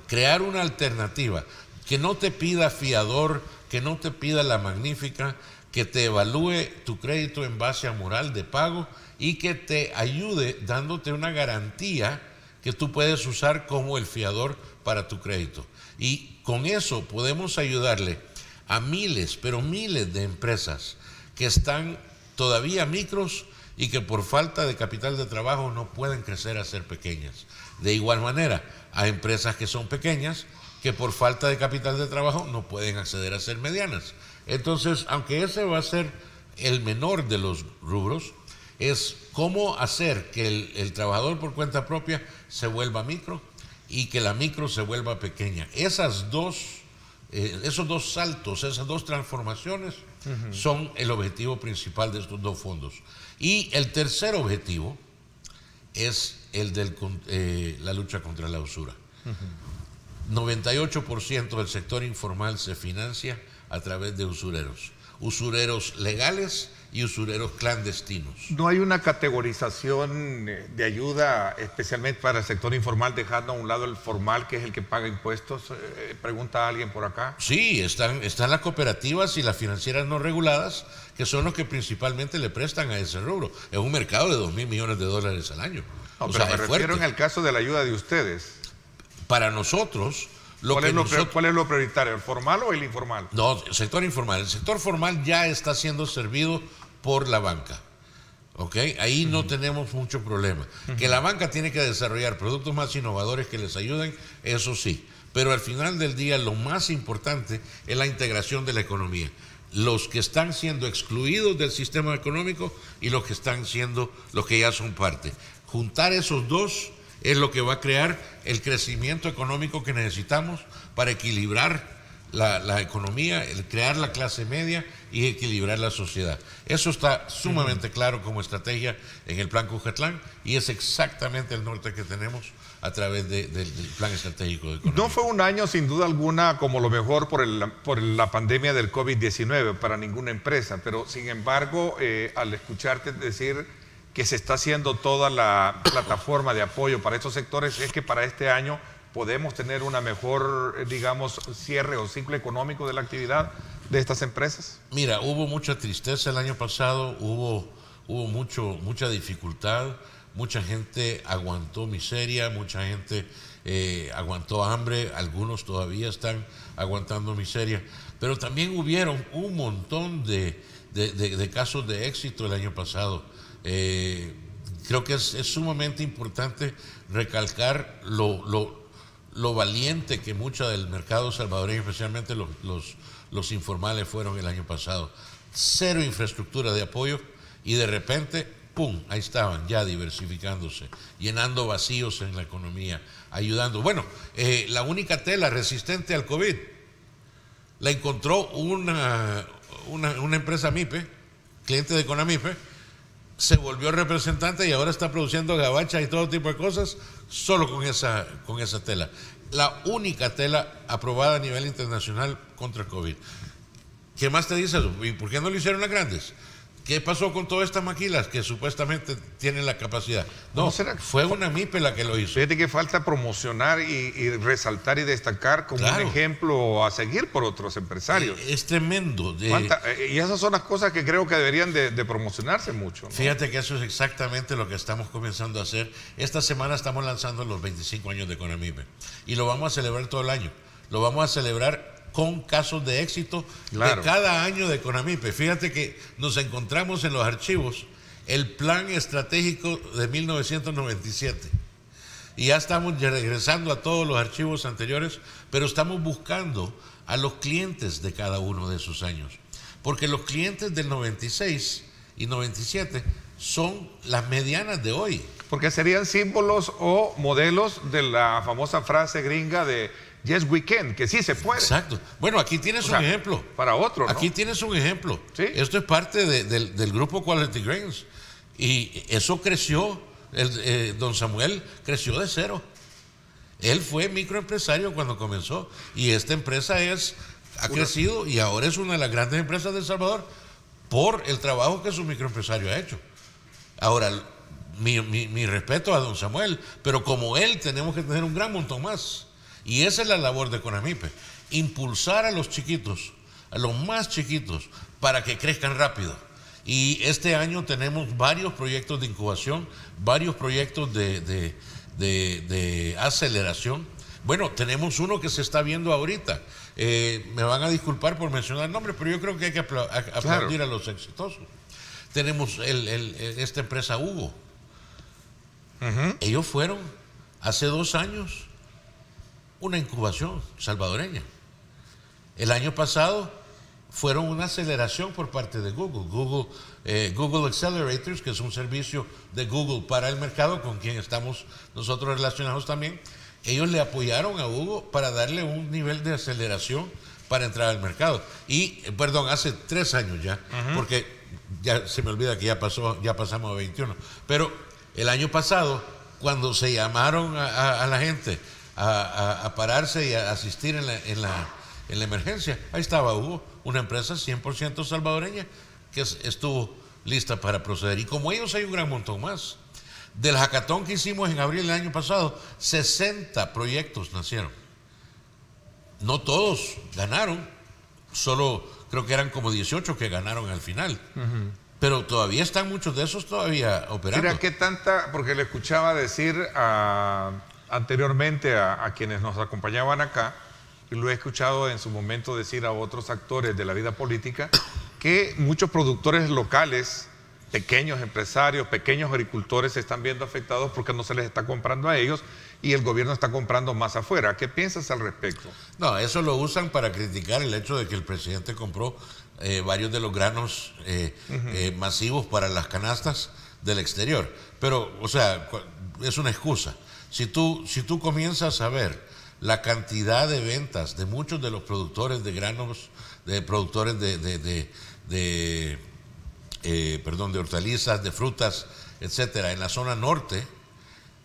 [SPEAKER 6] Crear una alternativa que no te pida fiador, que no te pida la magnífica, que te evalúe tu crédito en base a moral de pago y que te ayude dándote una garantía que tú puedes usar como el fiador para tu crédito. Y con eso podemos ayudarle a miles, pero miles de empresas que están todavía micros y que por falta de capital de trabajo no pueden crecer a ser pequeñas. De igual manera, a empresas que son pequeñas que por falta de capital de trabajo no pueden acceder a ser medianas. Entonces, aunque ese va a ser el menor de los rubros, es cómo hacer que el trabajador por cuenta propia se vuelva micro y que la micro se vuelva pequeña. Esos dos saltos, esas dos transformaciones son el objetivo principal de estos dos fondos. Y el tercer objetivo es el de la lucha contra la usura. 98% del sector informal se financia a través de usureros legales y usureros clandestinos.
[SPEAKER 2] ¿No hay una categorización de ayuda especialmente para el sector informal, dejando a un lado el formal, que es el que paga impuestos? Pregunta alguien por acá.
[SPEAKER 6] Sí, están las cooperativas y las financieras no reguladas, que son los que principalmente le prestan a ese rubro. Es un mercado de 2.000 millones de dólares al año.
[SPEAKER 2] No, pero me refiero en el caso de la ayuda de ustedes.
[SPEAKER 6] Para nosotros...
[SPEAKER 2] ¿Cuál es lo prioritario, el formal o el informal?
[SPEAKER 6] No, el sector informal. El sector formal ya está siendo servido por la banca. ¿Ok? Ahí no tenemos mucho problema. Que la banca tiene que desarrollar productos más innovadores que les ayuden, eso sí. Pero al final del día lo más importante es la integración de la economía. Los que están siendo excluidos del sistema económico y los que ya son parte. Juntar esos dos es lo que va a crear el crecimiento económico que necesitamos para equilibrar la economía, crear la clase media y equilibrar la sociedad. Eso está sumamente claro como estrategia en el Plan Cucatlán y es exactamente el norte que tenemos a través del Plan Estratégico de Economía.
[SPEAKER 2] No fue un año sin duda alguna como lo mejor por la pandemia del COVID-19 para ninguna empresa, pero sin embargo, al escucharte decir que se está haciendo toda la plataforma de apoyo para estos sectores, es que para este año podemos tener una mejor, digamos, cierre o ciclo económico de la actividad de estas empresas.
[SPEAKER 6] Mira, hubo mucha tristeza el año pasado, hubo mucha dificultad. Mucha gente aguantó miseria, mucha gente aguantó hambre, algunos todavía están aguantando miseria, pero también hubieron un montón de casos de éxito el año pasado. Creo que es sumamente importante recalcar lo valiente que mucho del mercado salvadoreño, especialmente los informales, fueron el año pasado. Cero infraestructura de apoyo y de repente ¡pum! Ahí estaban, ya diversificándose, llenando vacíos en la economía, ayudando. Bueno, la única tela resistente al COVID la encontró una empresa MIPE, cliente de Conamipe, se volvió representante y ahora está produciendo gabacha y todo tipo de cosas solo con esa tela. La única tela aprobada a nivel internacional contra el COVID. ¿Qué más te dice eso? ¿Y por qué no lo hicieron las grandes? ¿Qué pasó con todas estas maquilas que supuestamente tienen la capacidad? No, fue una MIPE la que lo hizo.
[SPEAKER 2] Fíjate que falta promocionar y resaltar y destacar como un ejemplo a seguir por otros empresarios.
[SPEAKER 6] Es tremendo.
[SPEAKER 2] Y esas son las cosas que creo que deberían de promocionarse mucho, ¿no?
[SPEAKER 6] Fíjate que eso es exactamente lo que estamos comenzando a hacer. Esta semana estamos lanzando los 25 años de Conamipe y lo vamos a celebrar todo el año. Lo vamos a celebrar con casos de éxito de cada año de Conamipe. Fíjate que nos encontramos en los archivos el plan estratégico de 1997 y ya estamos regresando a todos los archivos anteriores, pero estamos buscando a los clientes de cada uno de esos años, porque los clientes del 96 y 97 son las medianas de hoy.
[SPEAKER 2] Porque serían símbolos o modelos de la famosa frase gringa de Yes, we can, que sí se puede.
[SPEAKER 6] Exacto. Bueno, aquí tienes un ejemplo.
[SPEAKER 2] Para otro, ¿no?
[SPEAKER 6] Aquí tienes un ejemplo.
[SPEAKER 2] ¿Sí?
[SPEAKER 6] Esto es parte del grupo Quality Grains. Y eso creció, don Samuel creció de cero. Él fue microempresario cuando comenzó. Y esta empresa ha crecido y ahora es una de las grandes empresas de El Salvador por el trabajo que su microempresario ha hecho. Ahora, mi respeto a don Samuel, pero como él tenemos que tener un gran montón más. Y esa es la labor de Conamipe, impulsar a los chiquitos, a los más chiquitos, para que crezcan rápido. Y este año tenemos varios proyectos de incubación, varios proyectos de aceleración. Bueno, tenemos uno que se está viendo ahorita. Me van a disculpar por mencionar el nombre, pero yo creo que hay que aplaudir a los exitosos. Tenemos esta empresa Hugo. Ellos fueron hace 2 años una incubación salvadoreña. El año pasado fueron una aceleración por parte de Google. Google Accelerators, que es un servicio de Google para el mercado con quien estamos nosotros relacionados también. Ellos le apoyaron a Google para darle un nivel de aceleración para entrar al mercado. Y, perdón, hace 3 años ya, porque ya se me olvida que ya pasamos a 21. Pero el año pasado, cuando se llamaron a la gente a pararse y a asistir en la emergencia, ahí estaba Hugo, una empresa 100% salvadoreña que estuvo lista para proceder. Y como ellos hay un gran montón más. Del hackathon que hicimos en abril del año pasado, 60 proyectos nacieron. No todos ganaron, solo creo que eran como 18 que ganaron al final. Pero todavía están muchos de esos todavía operando.
[SPEAKER 2] Mira, ¿qué tanta? Porque le escuchaba decir anteriormente a quienes nos acompañaban acá, y lo he escuchado en su momento decir a otros actores de la vida política, que muchos productores locales, pequeños empresarios, pequeños agricultores se están viendo afectados porque no se les está comprando a ellos y el gobierno está comprando más afuera. ¿Qué piensas al respecto?
[SPEAKER 6] No, eso lo usan para criticar el hecho de que el presidente compró varios de los granos masivos para las canastas del exterior. Pero, o sea, es una excusa. Si tú comienzas a ver la cantidad de ventas de muchos de los productores de granos, de productores de hortalizas, de frutas, etcétera, en la zona norte,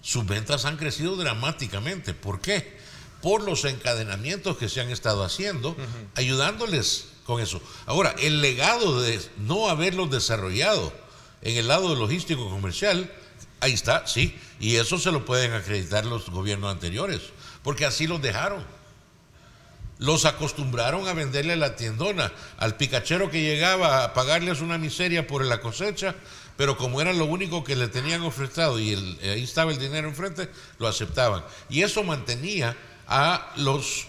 [SPEAKER 6] sus ventas han crecido dramáticamente. ¿Por qué? Por los encadenamientos que se han estado haciendo, ayudándoles con eso. Ahora, el legado de no haberlos desarrollado en el lado logístico comercial, ahí está, sí, y eso se lo pueden acreditar los gobiernos anteriores, porque así los dejaron. Los acostumbraron a venderle la tiendona al picachero que llegaba a pagarles una miseria por la cosecha, pero como era lo único que le tenían ofertado y ahí estaba el dinero enfrente, lo aceptaban. Y eso mantenía a los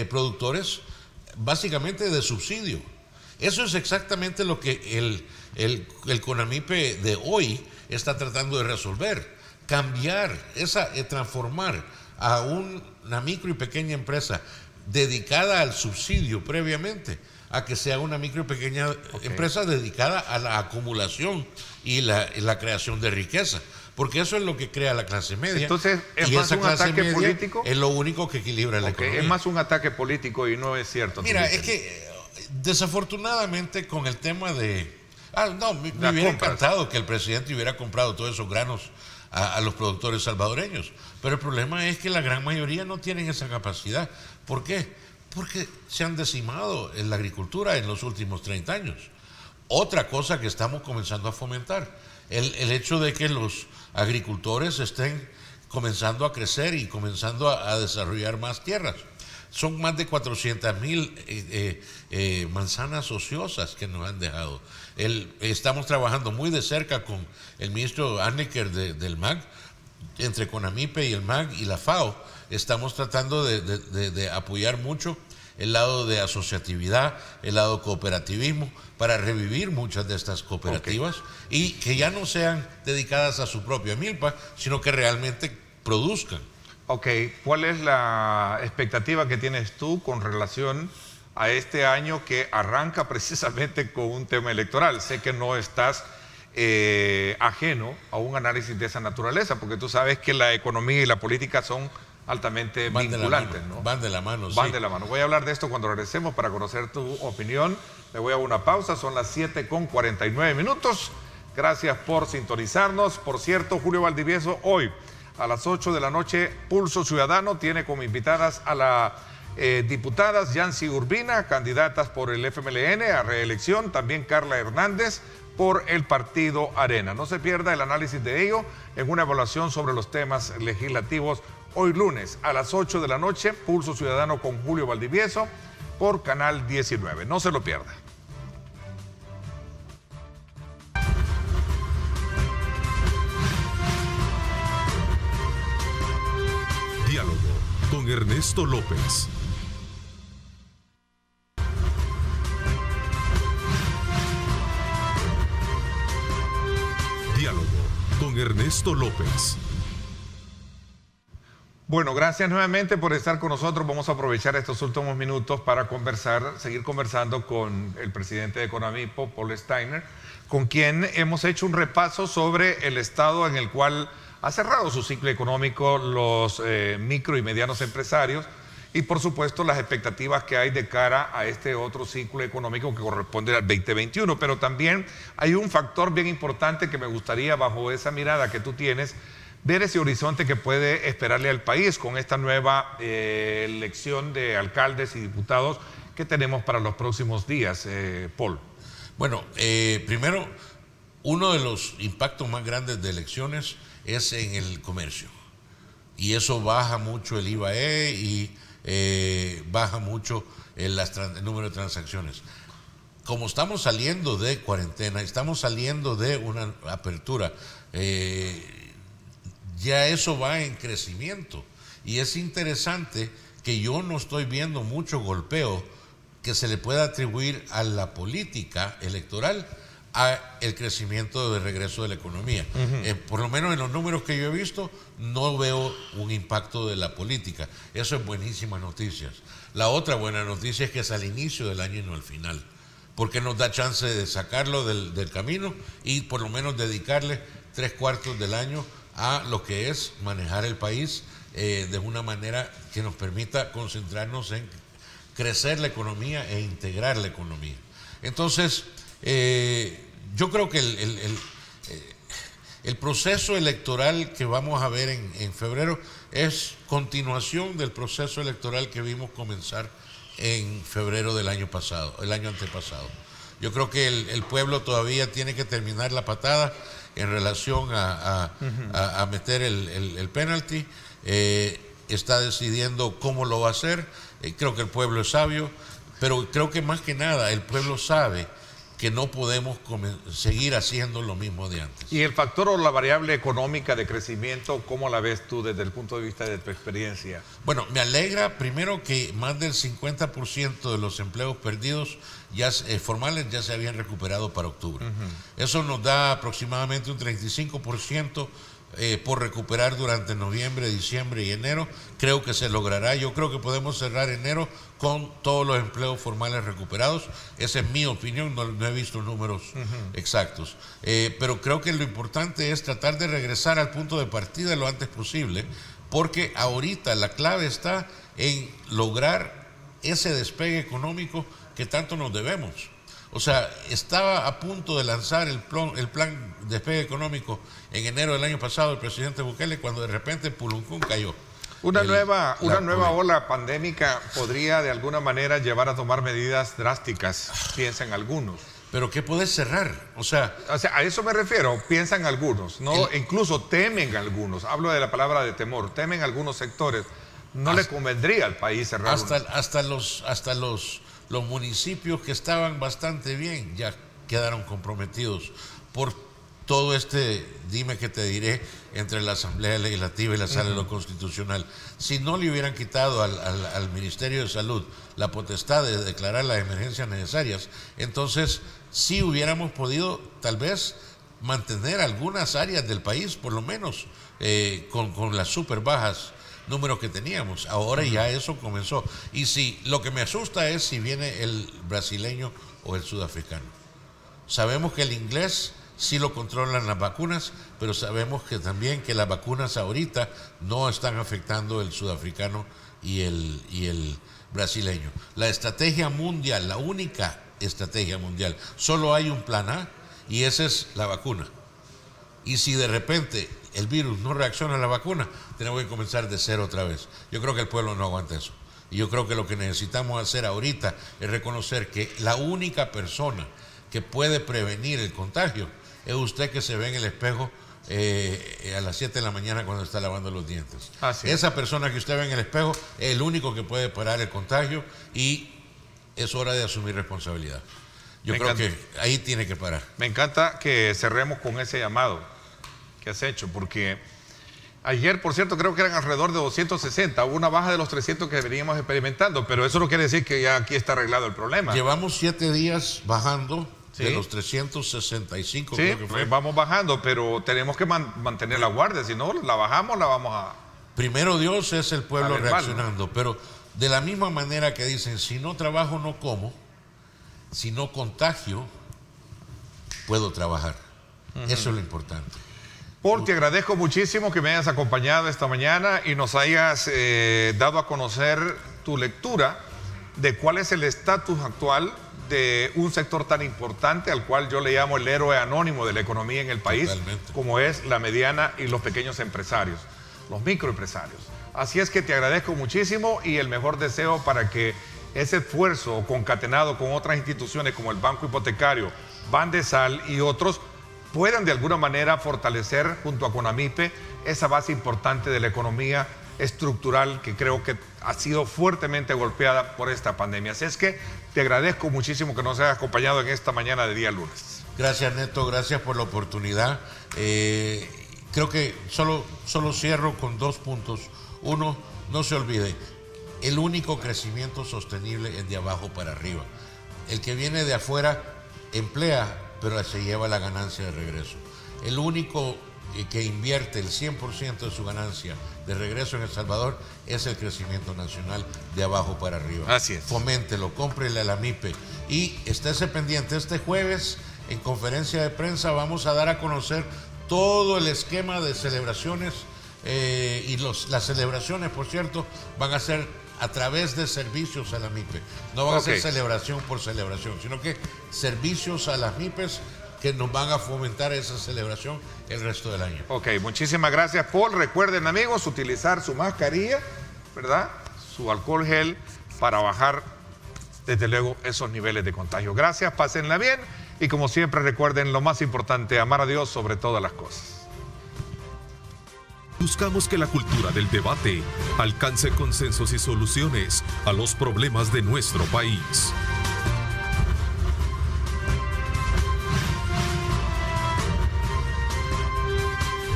[SPEAKER 6] productores básicamente de subsidio. Eso es exactamente lo que el CONAMIPE de hoy está tratando de resolver. Cambiar, transformar a una micro y pequeña empresa dedicada al subsidio previamente, a que sea una micro y pequeña empresa dedicada a la acumulación y la creación de riqueza. Porque eso es lo que crea la clase media.
[SPEAKER 2] Entonces, ¿es más un ataque político?
[SPEAKER 6] Es lo único que equilibra la economía.
[SPEAKER 2] Es más un ataque político y no es cierto.
[SPEAKER 6] Mira, es que desafortunadamente con el tema de... me hubiera encantado que el presidente hubiera comprado todos esos granos a los productores salvadoreños. Pero el problema es que la gran mayoría no tienen esa capacidad. ¿Por qué? Porque se han decimado en la agricultura en los últimos 30 años. Otra cosa que estamos comenzando a fomentar, el hecho de que los agricultores estén comenzando a crecer y comenzando a desarrollar más tierras. Son más de 400,000 manzanas ociosas que nos han dejado. Estamos trabajando muy de cerca con el ministro Arneker del MAG, entre CONAMIPE y el MAG y la FAO. Estamos tratando de apoyar mucho el lado de asociatividad, el lado cooperativismo, para revivir muchas de estas cooperativas y que ya no sean dedicadas a su propia milpa, sino que realmente produzcan.
[SPEAKER 2] Ok, ¿cuál es la expectativa que tienes tú con relación a este año que arranca precisamente con un tema electoral? Sé que no estás ajeno a un análisis de esa naturaleza, porque tú sabes que la economía y la política son altamente vinculantes, ¿no?
[SPEAKER 6] Van de la mano,
[SPEAKER 2] Van de la mano. Voy a hablar de esto cuando regresemos para conocer tu opinión. Me voy a una pausa, son las 7:49. Gracias por sintonizarnos. Por cierto, Julio Valdivieso, hoy a las 8 de la noche, Pulso Ciudadano tiene como invitadas a las diputadas Yancy Urbina, candidatas por el FMLN a reelección, también Carla Hernández por el partido Arena. No se pierda el análisis de ello en una evaluación sobre los temas legislativos hoy lunes a las 8 de la noche, Pulso Ciudadano con Julio Valdivieso por Canal 19. No se lo pierda.
[SPEAKER 1] Diálogo con Ernesto López. Diálogo con Ernesto López.
[SPEAKER 2] Bueno, gracias nuevamente por estar con nosotros. Vamos a aprovechar estos últimos minutos para seguir conversando con el presidente de CONAMIPO, Paul Steiner, con quien hemos hecho un repaso sobre el estado en el cual ha cerrado su ciclo económico los micro y medianos empresarios y por supuesto las expectativas que hay de cara a este otro ciclo económico que corresponde al 2021. Pero también hay un factor bien importante que me gustaría, bajo esa mirada que tú tienes, ver ese horizonte que puede esperarle al país con esta nueva elección de alcaldes y diputados que tenemos para los próximos días, Paul.
[SPEAKER 6] Bueno, primero, uno de los impactos más grandes de elecciones es en el comercio. Y eso baja mucho el IVAE y baja mucho el número de transacciones. Como estamos saliendo de cuarentena, estamos saliendo de una apertura, ya eso va en crecimiento. Y es interesante que yo no estoy viendo mucho golpeo que se le pueda atribuir a la política electoral a el crecimiento de regreso de la economía. Por lo menos en los números que yo he visto, no veo un impacto de la política. Eso es buenísimas noticias. La otra buena noticia es que es al inicio del año y no al final, porque nos da chance de sacarlo del camino y por lo menos dedicarle 3/4 del año a lo que es manejar el país de una manera que nos permita concentrarnos en crecer la economía e integrar la economía. Entonces, yo creo que El proceso electoral que vamos a ver en febrero es continuación del proceso electoral que vimos comenzar en febrero del año pasado, el año antepasado. Yo creo que el pueblo todavía tiene que terminar la patada en relación a meter el penalti. Está decidiendo cómo lo va a hacer. Creo que el pueblo es sabio, pero creo que más que nada el pueblo sabe que no podemos seguir haciendo lo mismo de antes.
[SPEAKER 2] Y el factor o la variable económica de crecimiento, ¿cómo la ves tú desde el punto de vista de tu experiencia?
[SPEAKER 6] Bueno, me alegra primero que más del 50% de los empleos perdidos formales ya se habían recuperado para octubre. Eso nos da aproximadamente un 35% por recuperar durante noviembre, diciembre y enero. Creo que se logrará. Yo creo que podemos cerrar enero con todos los empleos formales recuperados. Esa es mi opinión, no he visto números exactos. Pero creo que lo importante es tratar de regresar al punto de partida lo antes posible, porque ahorita la clave está en lograr ese despegue económico que tanto nos debemos. O sea, estaba a punto de lanzar el plan de despegue económico en enero del año pasado el presidente Bukele, cuando de repente Puluncún cayó.
[SPEAKER 2] Una nueva ola pandémica podría de alguna manera llevar a tomar medidas drásticas, piensan algunos.
[SPEAKER 6] ¿Pero qué puedes cerrar? O sea,
[SPEAKER 2] a eso me refiero, piensan algunos, ¿no? Incluso temen algunos, hablo de la palabra de temor, temen algunos sectores. No le convendría al país cerrar.
[SPEAKER 6] Hasta los municipios que estaban bastante bien ya quedaron comprometidos por todo este dime que te diré entre la Asamblea Legislativa y la Sala de lo Constitucional. Si no le hubieran quitado al Ministerio de Salud la potestad de declarar las emergencias necesarias, entonces sí hubiéramos podido tal vez mantener algunas áreas del país, por lo menos con las súper bajas números que teníamos. Ahora ya eso comenzó. Y si lo que me asusta es si viene el brasileño o el sudafricano. Sabemos que el inglés sí lo controlan las vacunas, pero sabemos que también que las vacunas ahorita no están afectando el sudafricano y el brasileño. La estrategia mundial, la única estrategia mundial, solo hay un plan A y esa es la vacuna. Y si de repente el virus no reacciona a la vacuna, tenemos que comenzar de cero otra vez. Yo creo que el pueblo no aguanta eso. Y yo creo que lo que necesitamos hacer ahorita es reconocer que la única persona que puede prevenir el contagio es usted, que se ve en el espejo a las 7 de la mañana cuando está lavando los dientes. Esa persona que usted ve en el espejo es el único que puede parar el contagio, y es hora de asumir responsabilidad. Yo creo que ahí tiene que parar.
[SPEAKER 2] Me encanta que cerremos con ese llamado que has hecho, porque ayer, por cierto, creo que eran alrededor de 260, hubo una baja de los 300 que veníamos experimentando, pero eso no quiere decir que ya aquí está arreglado el problema.
[SPEAKER 6] Llevamos 7 días bajando de los 365, creo que fue.
[SPEAKER 2] Vamos bajando, pero tenemos que mantener la guardia, si no la bajamos, la vamos a...
[SPEAKER 6] Primero Dios es el pueblo reaccionando, pero de la misma manera que dicen, si no trabajo no como, si no contagio, puedo trabajar. Eso es lo importante.
[SPEAKER 2] Paul, te agradezco muchísimo que me hayas acompañado esta mañana y nos hayas dado a conocer tu lectura de cuál es el estatus actual de un sector tan importante al cual yo le llamo el héroe anónimo de la economía en el país, como es la mediana y los pequeños empresarios, los microempresarios. Así es que te agradezco muchísimo y el mejor deseo para que ese esfuerzo concatenado con otras instituciones como el Banco Hipotecario, Bandesal y otros puedan de alguna manera fortalecer junto a CONAMIPE esa base importante de la economía estructural que creo que ha sido fuertemente golpeada por esta pandemia. Así es que te agradezco muchísimo que nos hayas acompañado en esta mañana de día lunes.
[SPEAKER 6] Gracias, Neto, gracias por la oportunidad. Creo que solo cierro con 2 puntos. Uno, no se olvide, el único crecimiento sostenible es de abajo para arriba. El que viene de afuera emplea, pero se lleva la ganancia de regreso. El único que invierte el 100% de su ganancia de regreso en El Salvador es el crecimiento nacional de abajo para arriba.
[SPEAKER 2] Así es.
[SPEAKER 6] Foméntelo, cómprele a la MIPE y estése pendiente. Este jueves en conferencia de prensa vamos a dar a conocer todo el esquema de celebraciones y las celebraciones, por cierto, van a ser a través de servicios a la MIPE. No van a ser celebración por celebración, sino que servicios a las MIPES que nos van a fomentar esa celebración el resto del año.
[SPEAKER 2] Ok, muchísimas gracias, Paul. Recuerden, amigos, utilizar su mascarilla, ¿verdad? Su alcohol gel para bajar, desde luego, esos niveles de contagio. Gracias, pásenla bien y como siempre recuerden lo más importante, amar a Dios sobre todas las cosas.
[SPEAKER 1] Buscamos que la cultura del debate alcance consensos y soluciones a los problemas de nuestro país.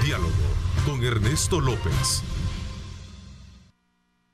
[SPEAKER 1] Diálogo con Ernesto López.